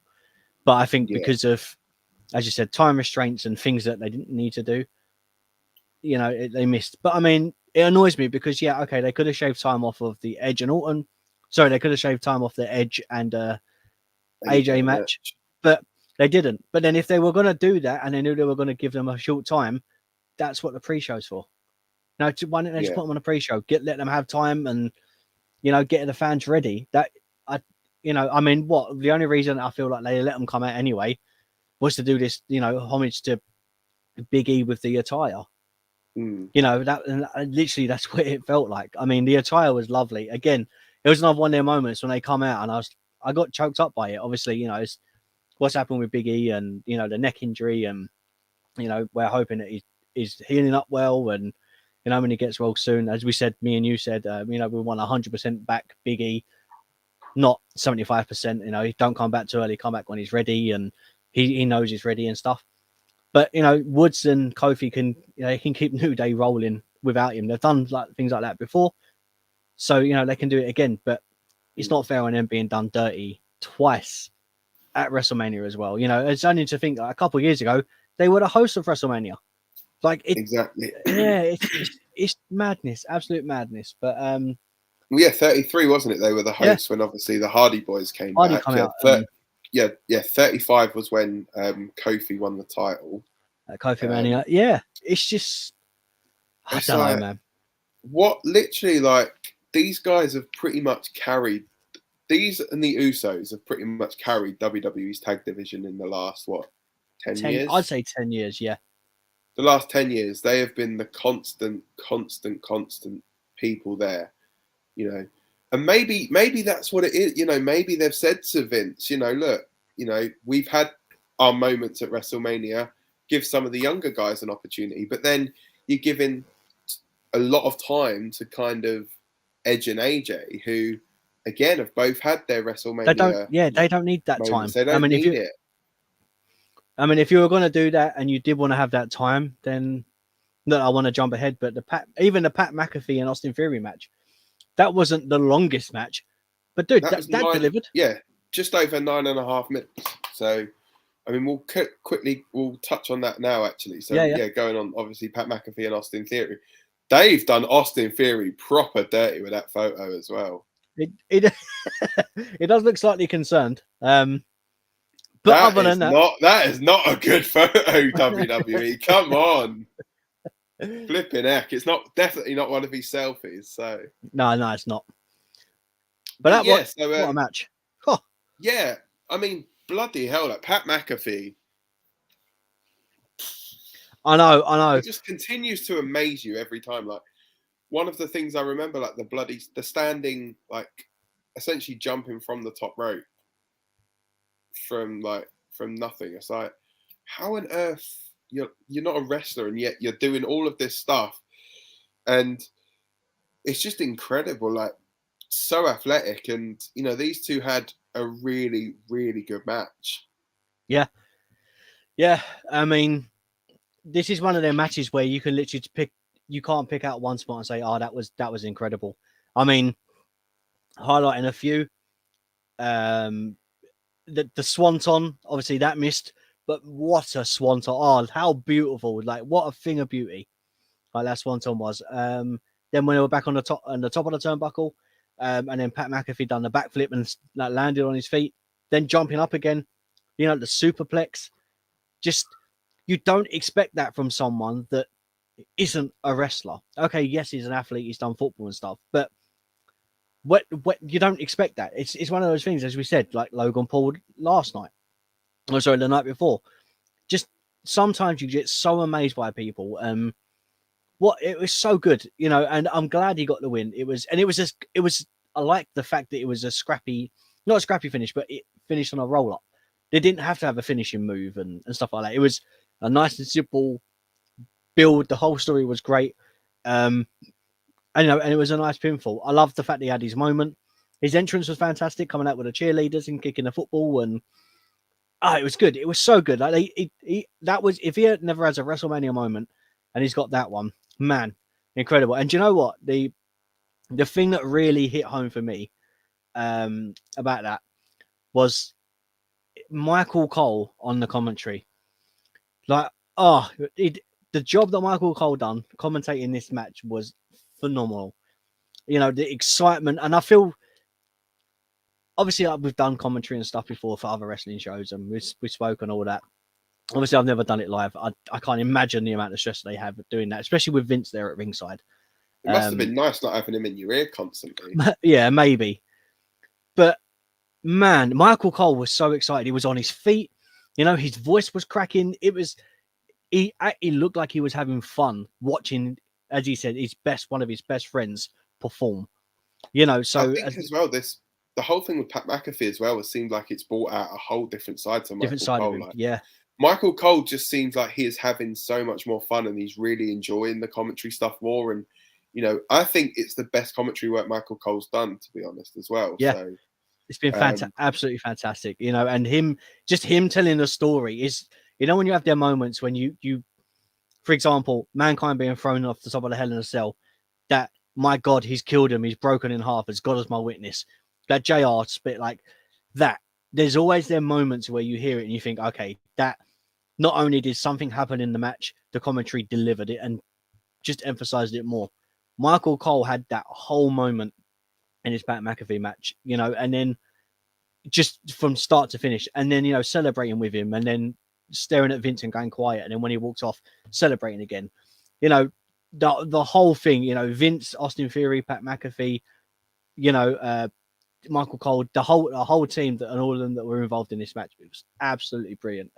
But I think because of, as you said, time restraints and things that they didn't need to do, you know, they missed. But I mean, it annoys me because, yeah, okay, they could have shaved time off of the Edge and Orton. Sorry, they could have shaved time off the Edge and AJ match, but they didn't. But then if they were going to do that and they knew they were going to give them a short time, that's what the pre-show's for. Now, why don't they just put them on a pre-show? Let them have time and, you know, get the fans ready. You know, I mean, the only reason I feel like they let them come out anyway was to do this, you know, homage to Big E with the attire. You know, that literally that's what it felt like. I mean, the attire was lovely. Again, it was another one of their moments when they come out and I got choked up by it. Obviously, you know, it's what's happened with Big E and, you know, the neck injury, and, you know, we're hoping that he's healing up well, and, you know, when he gets well soon, as we said, me and you said, you know, we want 100% back Big E, not 75%. You know, he don't come back too early, come back when he's ready, and he knows he's ready and stuff. But, you know, Woods and Kofi can, you know, they can keep New Day rolling without him. They've done like things like that before, so, you know, they can do it again. But it's not fair on them being done dirty twice at WrestleMania as well. You know, it's only to think like a couple of years ago they were the hosts of WrestleMania. Like exactly, yeah, it's madness, absolute madness. But yeah, 33 wasn't it? They were the hosts when obviously the Hardy Boys came back. Yeah, 35 was when Kofi won the title. Kofi Mania. Yeah, it's just I don't know, man. What literally, like, these guys have pretty much carried. These and the Usos have pretty much carried WWE's tag division in the last 10 years? I'd say 10 years, yeah. The last 10 years, they have been the constant people there, you know. And maybe that's what it is, you know. Maybe they've said to Vince, you know, look, you know, we've had our moments at WrestleMania. Give some of the younger guys an opportunity, but then you're giving a lot of time to kind of Edge and AJ, who again have both had their WrestleMania. They don't need that moments. time. They don't need it. I mean, if you were going to do that and you did want to have that time, then look, I want to jump ahead. But even the Pat McAfee and Austin Theory match, that wasn't the longest match, but dude, that delivered. Yeah, just over 9.5 minutes. So, I mean, we'll touch on that now, actually. So, yeah, going on, obviously, Pat McAfee and Austin Theory. They've done Austin Theory proper dirty with that photo as well. It does look slightly concerned. But other than that is not a good photo, WWE. Come on. Flipping heck. It's definitely not one of his selfies. So No, it's not. But what a match. Oh. Yeah. I mean, bloody hell, like Pat McAfee. I know. It just continues to amaze you every time. Like, one of the things I remember, like the standing, like essentially jumping from the top rope from nothing. It's like, how on earth you're not a wrestler and yet you're doing all of this stuff, and it's just incredible. Like, so athletic, and you know, these two had a really, really good match. Yeah. I mean, this is one of their matches where you can literally pick. You can't pick out one spot and say, "Oh, that was incredible." I mean, highlighting a few. The swanton, obviously that missed, but what a swanton! Oh, how beautiful! Like what a thing of beauty! Like that swanton was. Then when they were back on the top of the turnbuckle, and then Pat McAfee done the backflip and like, landed on his feet, then jumping up again. You know, the superplex. Just you don't expect that from someone that isn't a wrestler. Okay, yes, he's an athlete, he's done football and stuff, but what you don't expect that. It's one of those things, as we said, like Logan Paul last night. Oh, sorry, the night before. Just sometimes you get so amazed by people. It was so good, you know, and I'm glad he got the win. It was I like the fact that it was not a scrappy finish, but it finished on a roll up. They didn't have to have a finishing move and stuff like that. It was a nice and simple build. The whole story was great. And it was a nice pinfall. I love the fact that he had his moment. His entrance was fantastic, coming out with the cheerleaders and kicking the football, and it was good. It was so good. Like that was, if he never has a WrestleMania moment, and he's got that one, man, incredible. And do you know what? The thing that really hit home for me about that was Michael Cole on the commentary. Like, the job that Michael Cole done commentating this match was phenomenal. You know, the excitement, and I feel obviously we've done commentary and stuff before for other wrestling shows, and we spoke and all that. Obviously, I've never done it live. I can't imagine the amount of stress they have doing that, especially with Vince there at ringside. It must have been nice not having him in your ear constantly. Yeah, maybe. But man, Michael Cole was so excited. He was on his feet. You know, his voice was cracking. He looked like he was having fun watching, as he said, one of his best friends perform. You know, so I think as well, the whole thing with Pat McAfee as well, it seemed like it's brought out a whole different side to Michael Cole. Like, yeah. Michael Cole just seems like he is having so much more fun, and he's really enjoying the commentary stuff more. And you know, I think it's the best commentary work Michael Cole's done, to be honest, as well. Yeah. So, it's been absolutely fantastic, you know, and him telling the story is, you know, when you have their moments when you, for example, Mankind being thrown off the top of the Hell in a Cell, that, my God, he's killed him, he's broken in half, as God as my witness. That JR spit like that. There's always their moments where you hear it and you think, okay, that not only did something happen in the match, the commentary delivered it and just emphasized it more. Michael Cole had that whole moment in his Pat McAfee match, you know, and then just from start to finish, and then, you know, celebrating with him, and then staring at Vince and going quiet, and then when he walks off, celebrating again. You know, the whole thing, you know, Vince, Austin Theory, Pat McAfee, you know, Michael Cole, the whole team and all of them that were involved in this match, it was absolutely brilliant.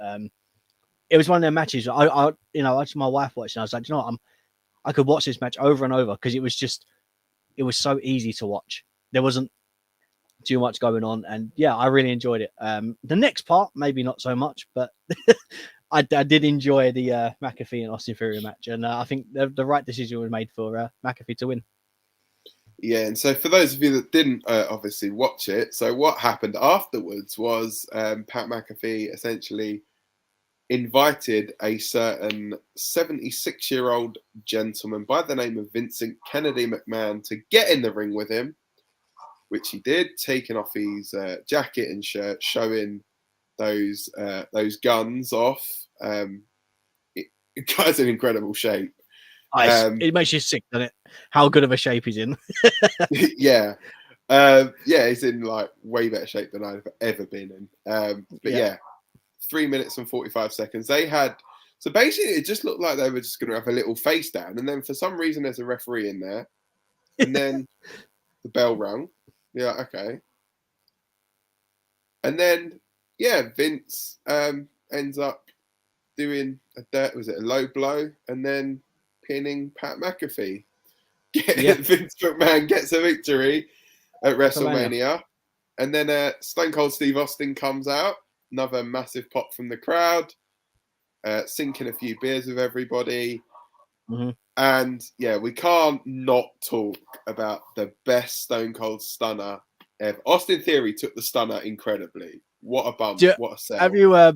It was one of their matches. I watched my wife watch, and I was like, you know what, I could watch this match over and over because it was so easy to watch. There wasn't too much going on, and yeah, I really enjoyed it. The next part, maybe not so much, but I did enjoy the McAfee and Austin Theory match, and I think the right decision was made for McAfee to win. Yeah, and so for those of you that didn't obviously watch it, so what happened afterwards was Pat McAfee essentially invited a certain 76-year-old gentleman by the name of Vincent Kennedy McMahon to get in the ring with him, which he did, taking off his jacket and shirt, showing those guns off. The guy's in incredible shape. It makes you sick, doesn't it? How good of a shape he's in. Yeah. He's in like way better shape than I've ever been in. But yeah, 3 minutes and 45 seconds. So basically it just looked like they were just going to have a little face down. And then for some reason there's a referee in there. And then the bell rang. Yeah, okay. And then, Vince ends up doing a low blow and then pinning Pat McAfee. Vince McMahon gets a victory at WrestleMania. And then Stone Cold Steve Austin comes out. Another massive pop from the crowd. Sinking a few beers with everybody. Mm-hmm. And we can't not talk about the best Stone Cold stunner ever. Austin Theory took the stunner incredibly. What a bump. What a sell. Have you, I'll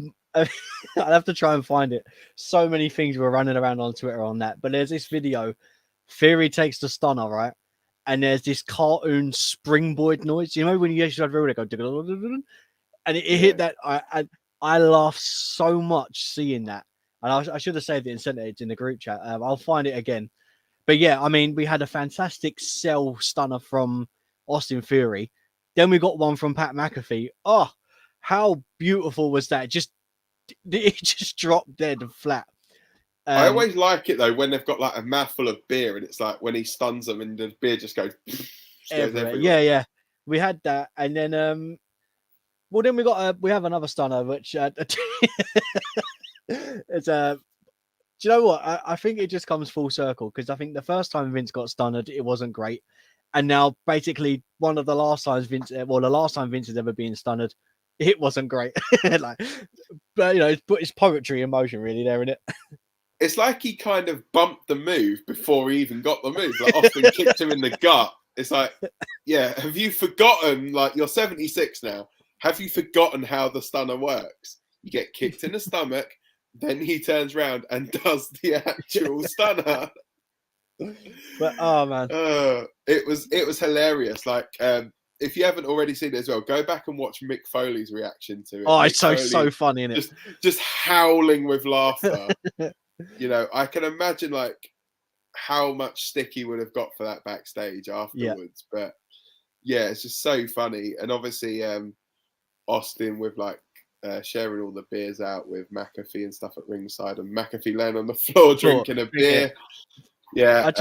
have to try and find it. So many things were running around on Twitter on that. But there's this video. Theory takes the stunner, right? and there's this cartoon springboard noise. You know when you actually go, and it hit that. I laughed so much seeing that, and I should have saved it and sent it in the group chat. I'll find it again. But yeah, I mean, we had a fantastic cell stunner from Austin Theory. Then we got one from Pat McAfee. Oh, how beautiful was that? It just dropped dead and flat. I always like it though when they've got like a mouthful of beer and it's like when he stuns them and the beer just goes everywhere. Yeah. We had that, and then then we have another stunner which it's do you know what? I think it just comes full circle because I think the first time Vince got stunned, it wasn't great, and now basically one of the last times the last time Vince has ever been stunned, it wasn't great. But it's poetry in motion, really, there, isn't it? It's like he kind of bumped the move before he even got the move. Like Austin kicked him in the gut. It's like, yeah, have you forgotten? Like you're 76 now. Have you forgotten how the stunner works? You get kicked in the stomach, then he turns around and does the actual stunner. But oh man, it was hilarious. Like if you haven't already seen it as well, go back and watch Mick Foley's reaction to it. Oh, Mick it's Foley so funny, isn't it? Just howling with laughter. I can imagine like how much stick he would have got for that backstage afterwards. Yeah. But yeah, it's just so funny. And obviously Austin with like sharing all the beers out with McAfee and stuff at ringside, and McAfee laying on the floor drinking a beer. Yeah.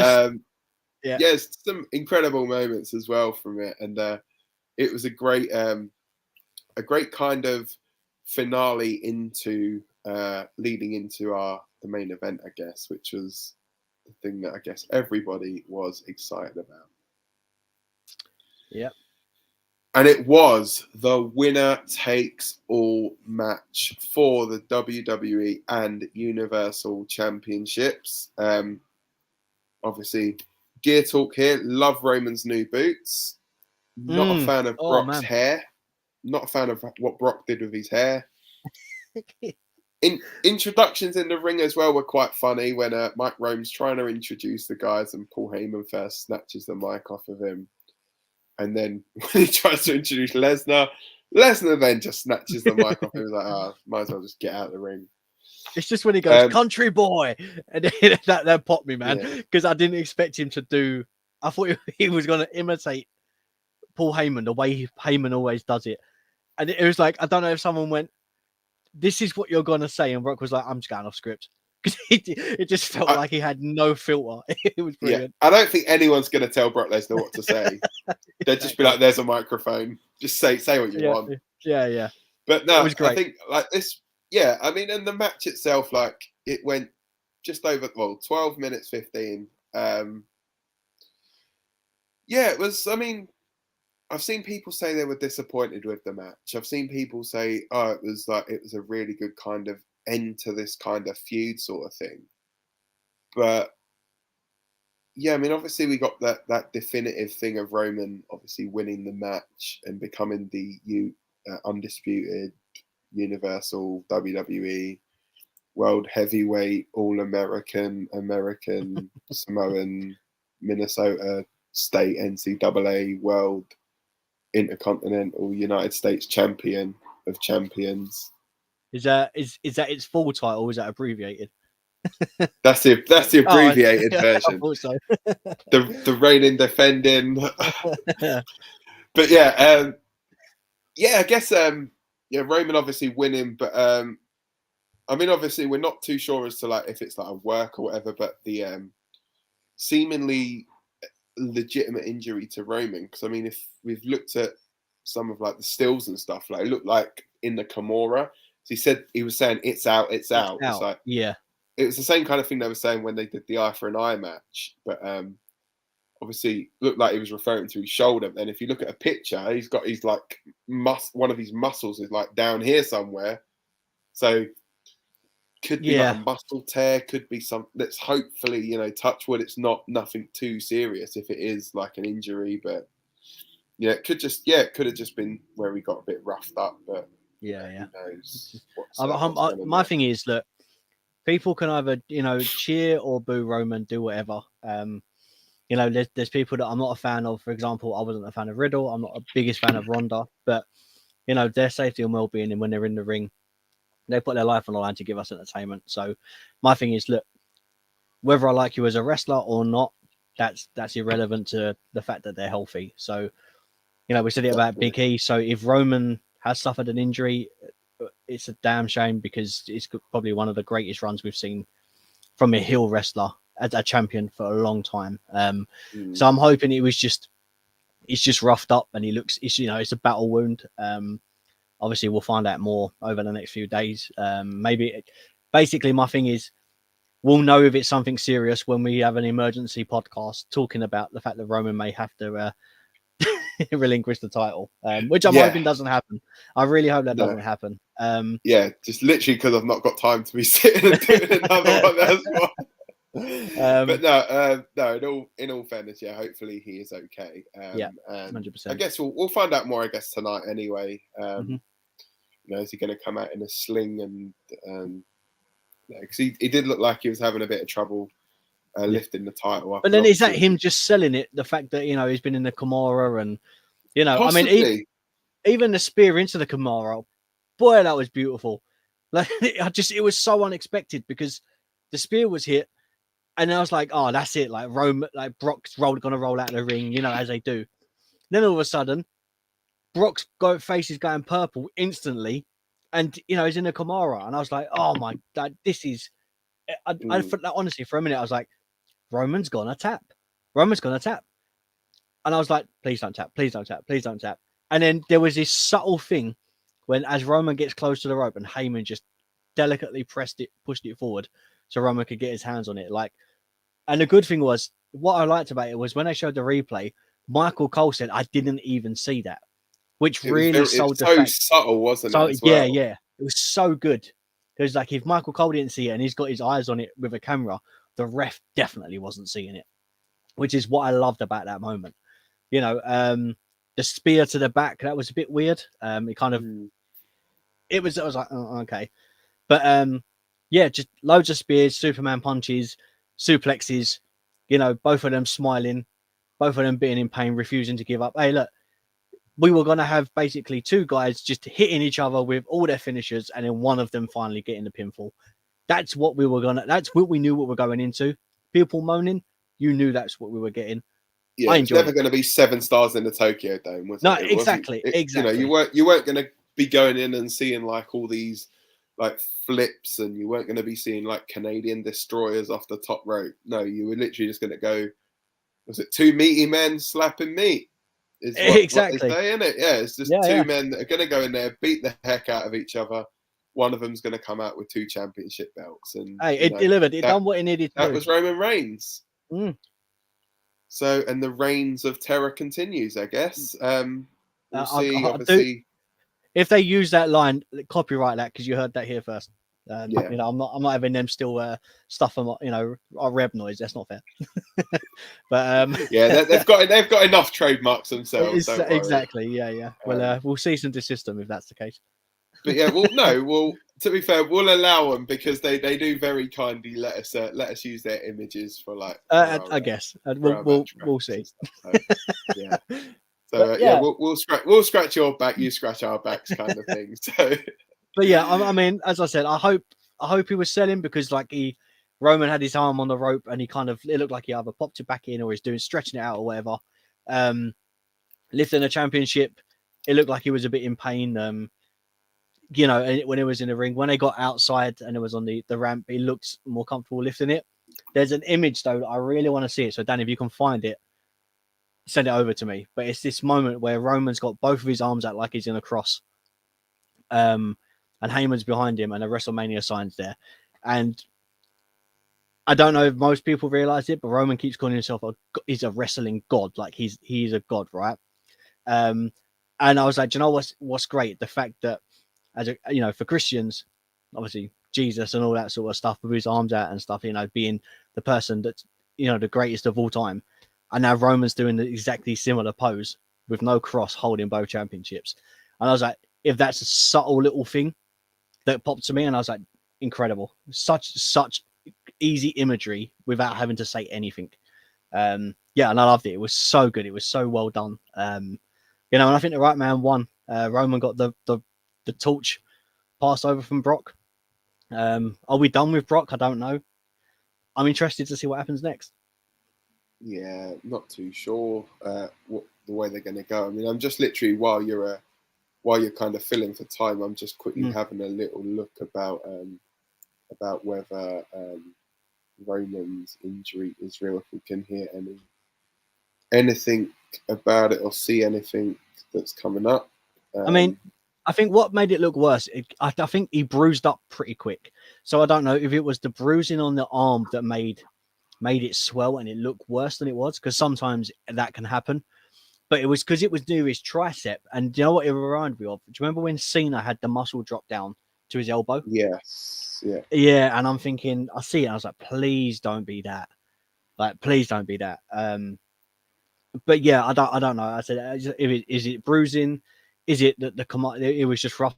It's some incredible moments as well from it. And it was a great kind of finale into leading into the main event, I guess, which was the thing that I guess everybody was excited about. Yeah. And it was the winner takes all match for the WWE and Universal Championships. Obviously, gear talk here. Love Roman's new boots. Not a fan of Brock's hair. Not a fan of what Brock did with his hair. Introductions in the ring as well were quite funny when Mike Rome's trying to introduce the guys and Paul Heyman first snatches the mic off of him. And then when he tries to introduce Lesnar then just snatches the mic off him. He was like, might as well just get out of the ring. It's just when he goes, country boy. And that popped me, man. Because I didn't expect him to do... I thought he was going to imitate Paul Heyman the way Heyman always does it. And it was like, I don't know if someone went, this is what you're going to say. And Brock was like, I'm just going off script. Because it just felt like he had no filter. It was brilliant. Yeah. I don't think anyone's going to tell Brock Lesnar what to say. They'd just be like, there's a microphone. Just say what you want. Yeah. But no, I think like this, I mean, and the match itself, like it went just over, 12 minutes, 15. It was, I mean, I've seen people say they were disappointed with the match. I've seen people say, it was a really good kind of end to this kind of feud sort of thing. But I mean, obviously we got that definitive thing of Roman obviously winning the match and becoming the undisputed Universal WWE World Heavyweight All-American Samoan Minnesota State NCAA World Intercontinental United States Champion of Champions. Is that its full title? Or is that abbreviated? That's the abbreviated version. So. the reigning defending. But I guess Roman obviously winning, but I mean obviously we're not too sure as to like if it's like a work or whatever, but the seemingly legitimate injury to Roman, because I mean if we've looked at some of like the stills and stuff, like it looked like in the Kimura. So he was saying it's out. It's like, it was the same kind of thing they were saying when they did the eye for an eye match, but obviously looked like he was referring to his shoulder. And if you look at a picture, he's got his like one of his muscles is like down here somewhere, so could be like a muscle tear, could be something that's hopefully touch wood, it's not nothing too serious if it is like an injury, but it could have just been where we got a bit roughed up, but. Yeah. My thing is that people can either, cheer or boo Roman, do whatever. You know, there's people that I'm not a fan of. For example, I wasn't a fan of Riddle. I'm not a biggest fan of Ronda, but you know, their safety and well-being, and when they're in the ring, they put their life on the line to give us entertainment. So my thing is, look, whether I like you as a wrestler or not, that's irrelevant to the fact that they're healthy. So, you know, we said it about Big E. So if Roman has suffered an injury, it's a damn shame, because it's probably one of the greatest runs we've seen from a heel wrestler as a champion for a long time. So I'm hoping it's just roughed up and it's a battle wound. Obviously we'll find out more over the next few days. Basically my thing is, we'll know if it's something serious when we have an emergency podcast talking about the fact that Roman may have to relinquish the title, which I'm hoping doesn't happen. I really hope that doesn't happen. Just literally because I've not got time to be sitting and doing another one. That's why. But no. In all fairness, hopefully he is okay. 100%. I guess we'll find out more. I guess tonight anyway. You know, is he going to come out in a sling? And because he did look like he was having a bit of trouble lifting the title up. But then is that him just selling it? The fact that, you know, he's been in the Kimura and, you know, possibly. I mean, even the spear into the Kimura, boy, that was beautiful. Like, it was so unexpected, because the spear was hit, and I was like, oh, that's it. Like Brock's gonna roll out of the ring, you know, as they do. Then all of a sudden, Brock's face is going purple instantly, and you know he's in a Kimura, and I was like, oh my god, this is. Honestly, for a minute, I was like, Roman's gonna tap. And I was like, please don't tap. And then there was this subtle thing when, as Roman gets close to the rope, and Heyman just delicately pushed it forward so Roman could get his hands on it. Like, and the good thing was, what I liked about it was when they showed the replay, Michael Cole said, I didn't even see that, which really sold the fact. It was so subtle, wasn't it? As well? Yeah. It was so good. It was like, if Michael Cole didn't see it and he's got his eyes on it with a camera, the ref definitely wasn't seeing it, which is what I loved about that moment. You know, the spear to the back, that was a bit weird. It kind of, I was like, oh, okay. But just loads of spears, Superman punches, suplexes, you know, both of them smiling, both of them being in pain, refusing to give up. Hey, look, we were going to have basically two guys just hitting each other with all their finishers, and then one of them finally getting the pinfall. That's what we knew what we're going into. People moaning, you knew that's what we were getting. Yeah, it's never going to be 7 stars in the Tokyo Dome, was it? No, exactly. You know, you weren't going to be going in and seeing like all these like flips, and you weren't going to be seeing like Canadian destroyers off the top rope. No, you were literally just going to go. Was it 2 meaty men slapping meat? Exactly. What they say, isn't it? Yeah, it's just 2 men that are going to go in there, beat the heck out of each other. One of them's going to come out with 2 championship belts, and it delivered. It done what it needed to do. That was Roman Reigns. So, and the reigns of terror continues, I guess. We'll see. Obviously, if they use that line, copyright that, because you heard that here first. You know, I'm not having them still stuff them, you know, our Reb Noise. That's not fair. But they've got enough trademarks themselves. Exactly. Yeah. Well, we'll cease and desist them if that's the case. But yeah, to be fair, we'll allow them, because they do very kindly let us use their images for like. I guess we'll see. So we'll scratch your back, you scratch our backs, kind of thing. So. But yeah, I mean, as I said, I hope he was selling, because like Roman had his arm on the rope, and it looked like he either popped it back in or he's stretching it out or whatever. Lifting a championship, it looked like he was a bit in pain. You know, when it was in the ring, when they got outside and it was on the ramp, he looked more comfortable lifting it. There's an image though that I really want to see it. So Dan, if you can find it, send it over to me. But it's this moment where Roman's got both of his arms out like he's in a cross. And Heyman's behind him, and a WrestleMania sign's there. And I don't know if most people realize it, but Roman keeps calling himself he's a wrestling god. Like he's a god, right? And I was like, do you know what's great? The fact that, for Christians, obviously Jesus and all that sort of stuff with his arms out and stuff, you know, being the person that's, you know, the greatest of all time. And now Roman's doing the exactly similar pose with no cross, holding both championships. And I was like, if that's a subtle little thing that popped to me, and I was like, incredible. Such easy imagery without having to say anything. Yeah, and I loved it. It was so good. It was so well done. You know, and I think the right man won. Roman got the torch passed over from Brock. Are we done with Brock? I don't know. I'm interested to see what happens next. Yeah, not too sure what the way they're going to go. I mean, I'm just literally while you're kind of filling for time, I'm just quickly having a little look about whether Roman's injury is real. If we can hear anything about it or see anything that's coming up. I mean, I think what made it look worse, I think he bruised up pretty quick. So I don't know if it was the bruising on the arm that made it swell and it looked worse than it was, because sometimes that can happen. But it was because it was near his tricep. And do you know what it reminded me of? Do you remember when Cena had the muscle drop down to his elbow? Yes. Yeah. Yeah, and I'm thinking, I see it. I was like, please don't be that. Like, please don't be that. But yeah, I don't know. I said, is it bruising? Is it that it was just rough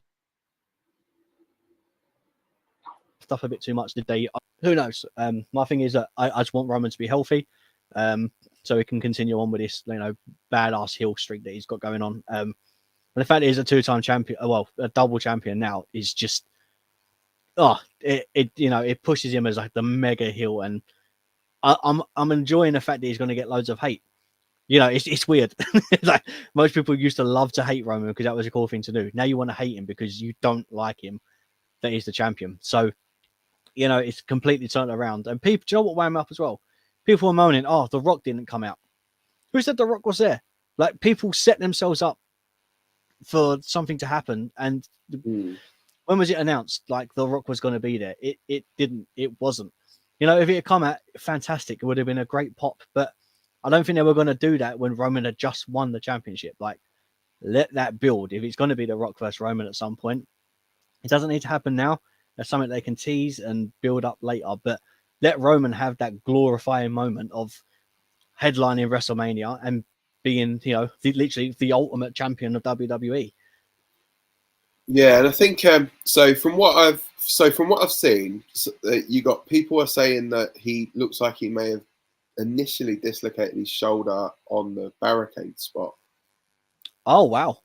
stuff a bit too much? Did they? Who knows? My thing is that I just want Roman to be healthy, so he can continue on with this, you know, badass heel streak that he's got going on. And the fact that he's a 2-time champion, well, a double champion now, is just, it pushes him as like the mega heel, and I'm enjoying the fact that he's going to get loads of hate. You know, it's weird. Like, most people used to love to hate Roman because that was a cool thing to do. Now you want to hate him because you don't like him that he's the champion. So, you know, it's completely turned around. And people, do you know what wound me up as well? People were moaning, oh, The Rock didn't come out. Who said The Rock was there? Like, people set themselves up for something to happen. And when was it announced? Like, The Rock was going to be there. It didn't. It wasn't. You know, if it had come out, fantastic. It would have been a great pop. But I don't think they were going to do that when Roman had just won the championship. Like, let that build. If it's going to be The Rock versus Roman at some point, it doesn't need to happen now. That's something they can tease and build up later. But let Roman have that glorifying moment of headlining WrestleMania and being, you know, literally the ultimate champion of WWE. Yeah, and I think so. From what I've seen, you got people are saying that he looks like he may have initially dislocated his shoulder on the barricade spot. Oh, wow.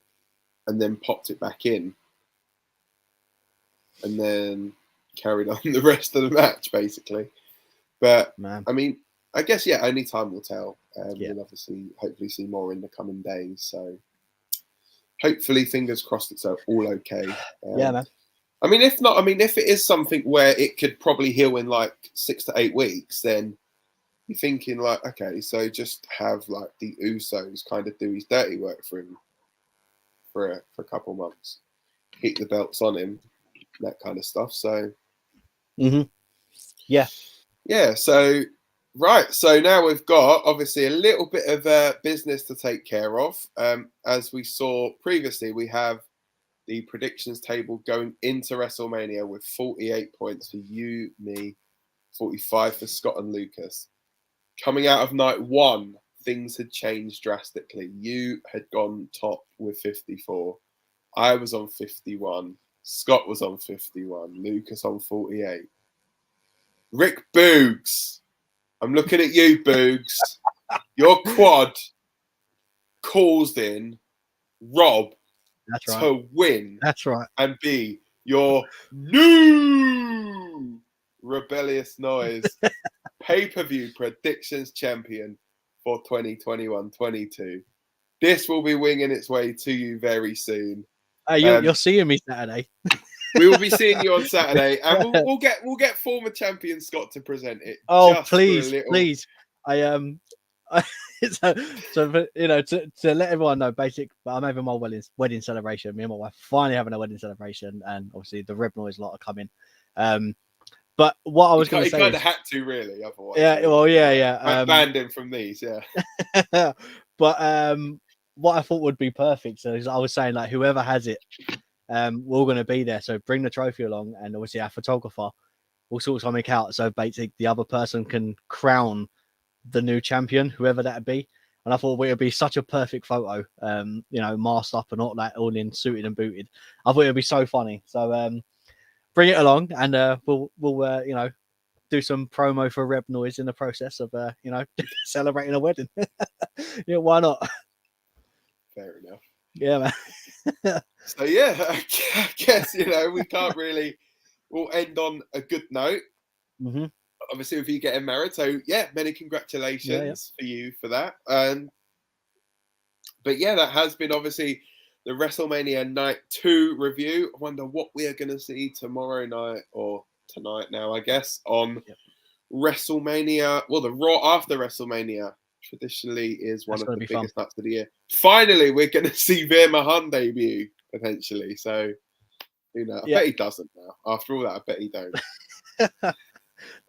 And then popped it back in. And then carried on the rest of the match, basically. But, man, I mean, I guess, yeah, only time will tell. We'll obviously, hopefully see more in the coming days. So, hopefully, fingers crossed it's all okay. Yeah, man. I mean, if not, if it is something where it could probably heal in like 6 to 8 weeks, then you're thinking like, okay, so just have like the Usos kind of do his dirty work for him for a couple months, keep the belts on him, that kind of stuff. So, yeah. So, right. So now we've got obviously a little bit of business to take care of. As we saw previously, we have the predictions table going into WrestleMania with 48 points for you, me, 45 for Scott and Lucas. Coming out of night one, things had changed drastically. You had gone top with 54. I was on 51. Scott was on 51. Lucas on 48. Rick Boogs. I'm looking at you, Boogs. Your quad caused in Rob to win. That's right. And be your new Rebellious Noise pay-per-view predictions champion for 2021-22. This will be winging its way to you very soon. You're seeing me Saturday. We will be seeing you on Saturday, and we'll get former champion Scott to present it. Oh, please. So you know, to let everyone know, I'm having my wedding celebration. Me and my wife finally having a wedding celebration, and obviously the Rib Noise lot are coming. But what I was going to say, kind of had to really, otherwise. Yeah, well, yeah. Banned him from these, yeah. But what I thought would be perfect, so I was saying, like, whoever has it, we're all going to be there. So bring the trophy along, and obviously our photographer will sort something out so basically the other person can crown the new champion, whoever that would be. And I thought it would be such a perfect photo, you know, masked up and all that, all in suited and booted. I thought it would be so funny. So bring it along, and we'll you know, do some promo for Reb Noise in the process of, celebrating a wedding. Yeah, why not? Fair enough. Yeah, man. So yeah, I guess we can't really. We'll end on a good note. Mm-hmm. Obviously, with you getting married, so yeah, many congratulations for you for that. But yeah, that has been obviously the WrestleMania Night 2 review. I wonder what we are going to see tomorrow night or tonight now, I guess, on WrestleMania. Well, the Raw after WrestleMania traditionally is one of the biggest nights of the year. Finally, we're going to see Veer Mahan debut, potentially. So, I bet he doesn't now. After all that, I bet he don't.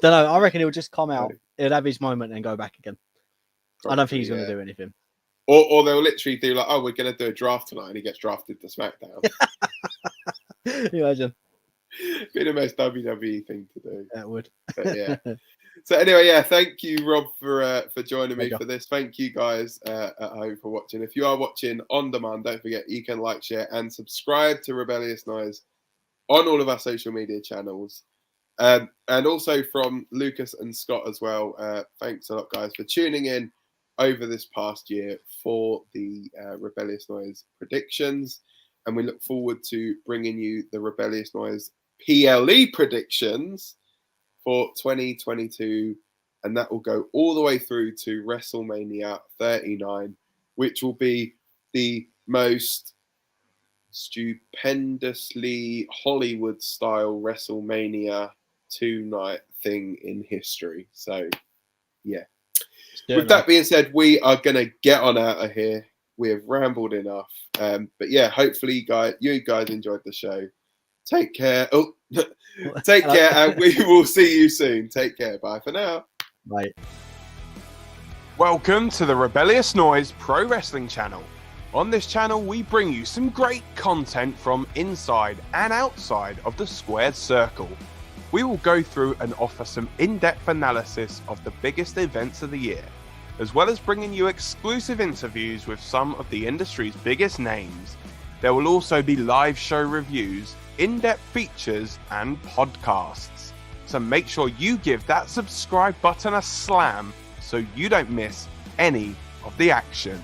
Don't know. I reckon he'll just come out, he'll have his moment and go back again. Probably, I don't think he's going to do anything. Or they'll literally do like, we're going to do a draft tonight, and he gets drafted to SmackDown. You imagine? Be the most WWE thing to do. That would. But yeah. So anyway, thank you, Rob, for joining me for this. Thank you guys at home for watching. If you are watching on demand, don't forget you can like, share, and subscribe to Rebellious Noise on all of our social media channels. And also from Lucas and Scott as well. Thanks a lot, guys, for tuning in over this past year for the Rebellious Noise predictions. And we look forward to bringing you the Rebellious Noise PLE predictions for 2022. And that will go all the way through to WrestleMania 39, which will be the most stupendously Hollywood-style WrestleMania 2-night thing in history. So, yeah. With that being said, we are going to get on out of here. We have rambled enough. But yeah, hopefully you guys enjoyed the show. Take care. Oh, take care, and we will see you soon. Take care. Bye for now. Bye. Welcome to the Rebellious Noise Pro Wrestling channel. On this channel, we bring you some great content from inside and outside of the squared circle. We will go through and offer some in-depth analysis of the biggest events of the year, as well as bringing you exclusive interviews with some of the industry's biggest names. There will also be live show reviews, in-depth features, and podcasts. So make sure you give that subscribe button a slam so you don't miss any of the action.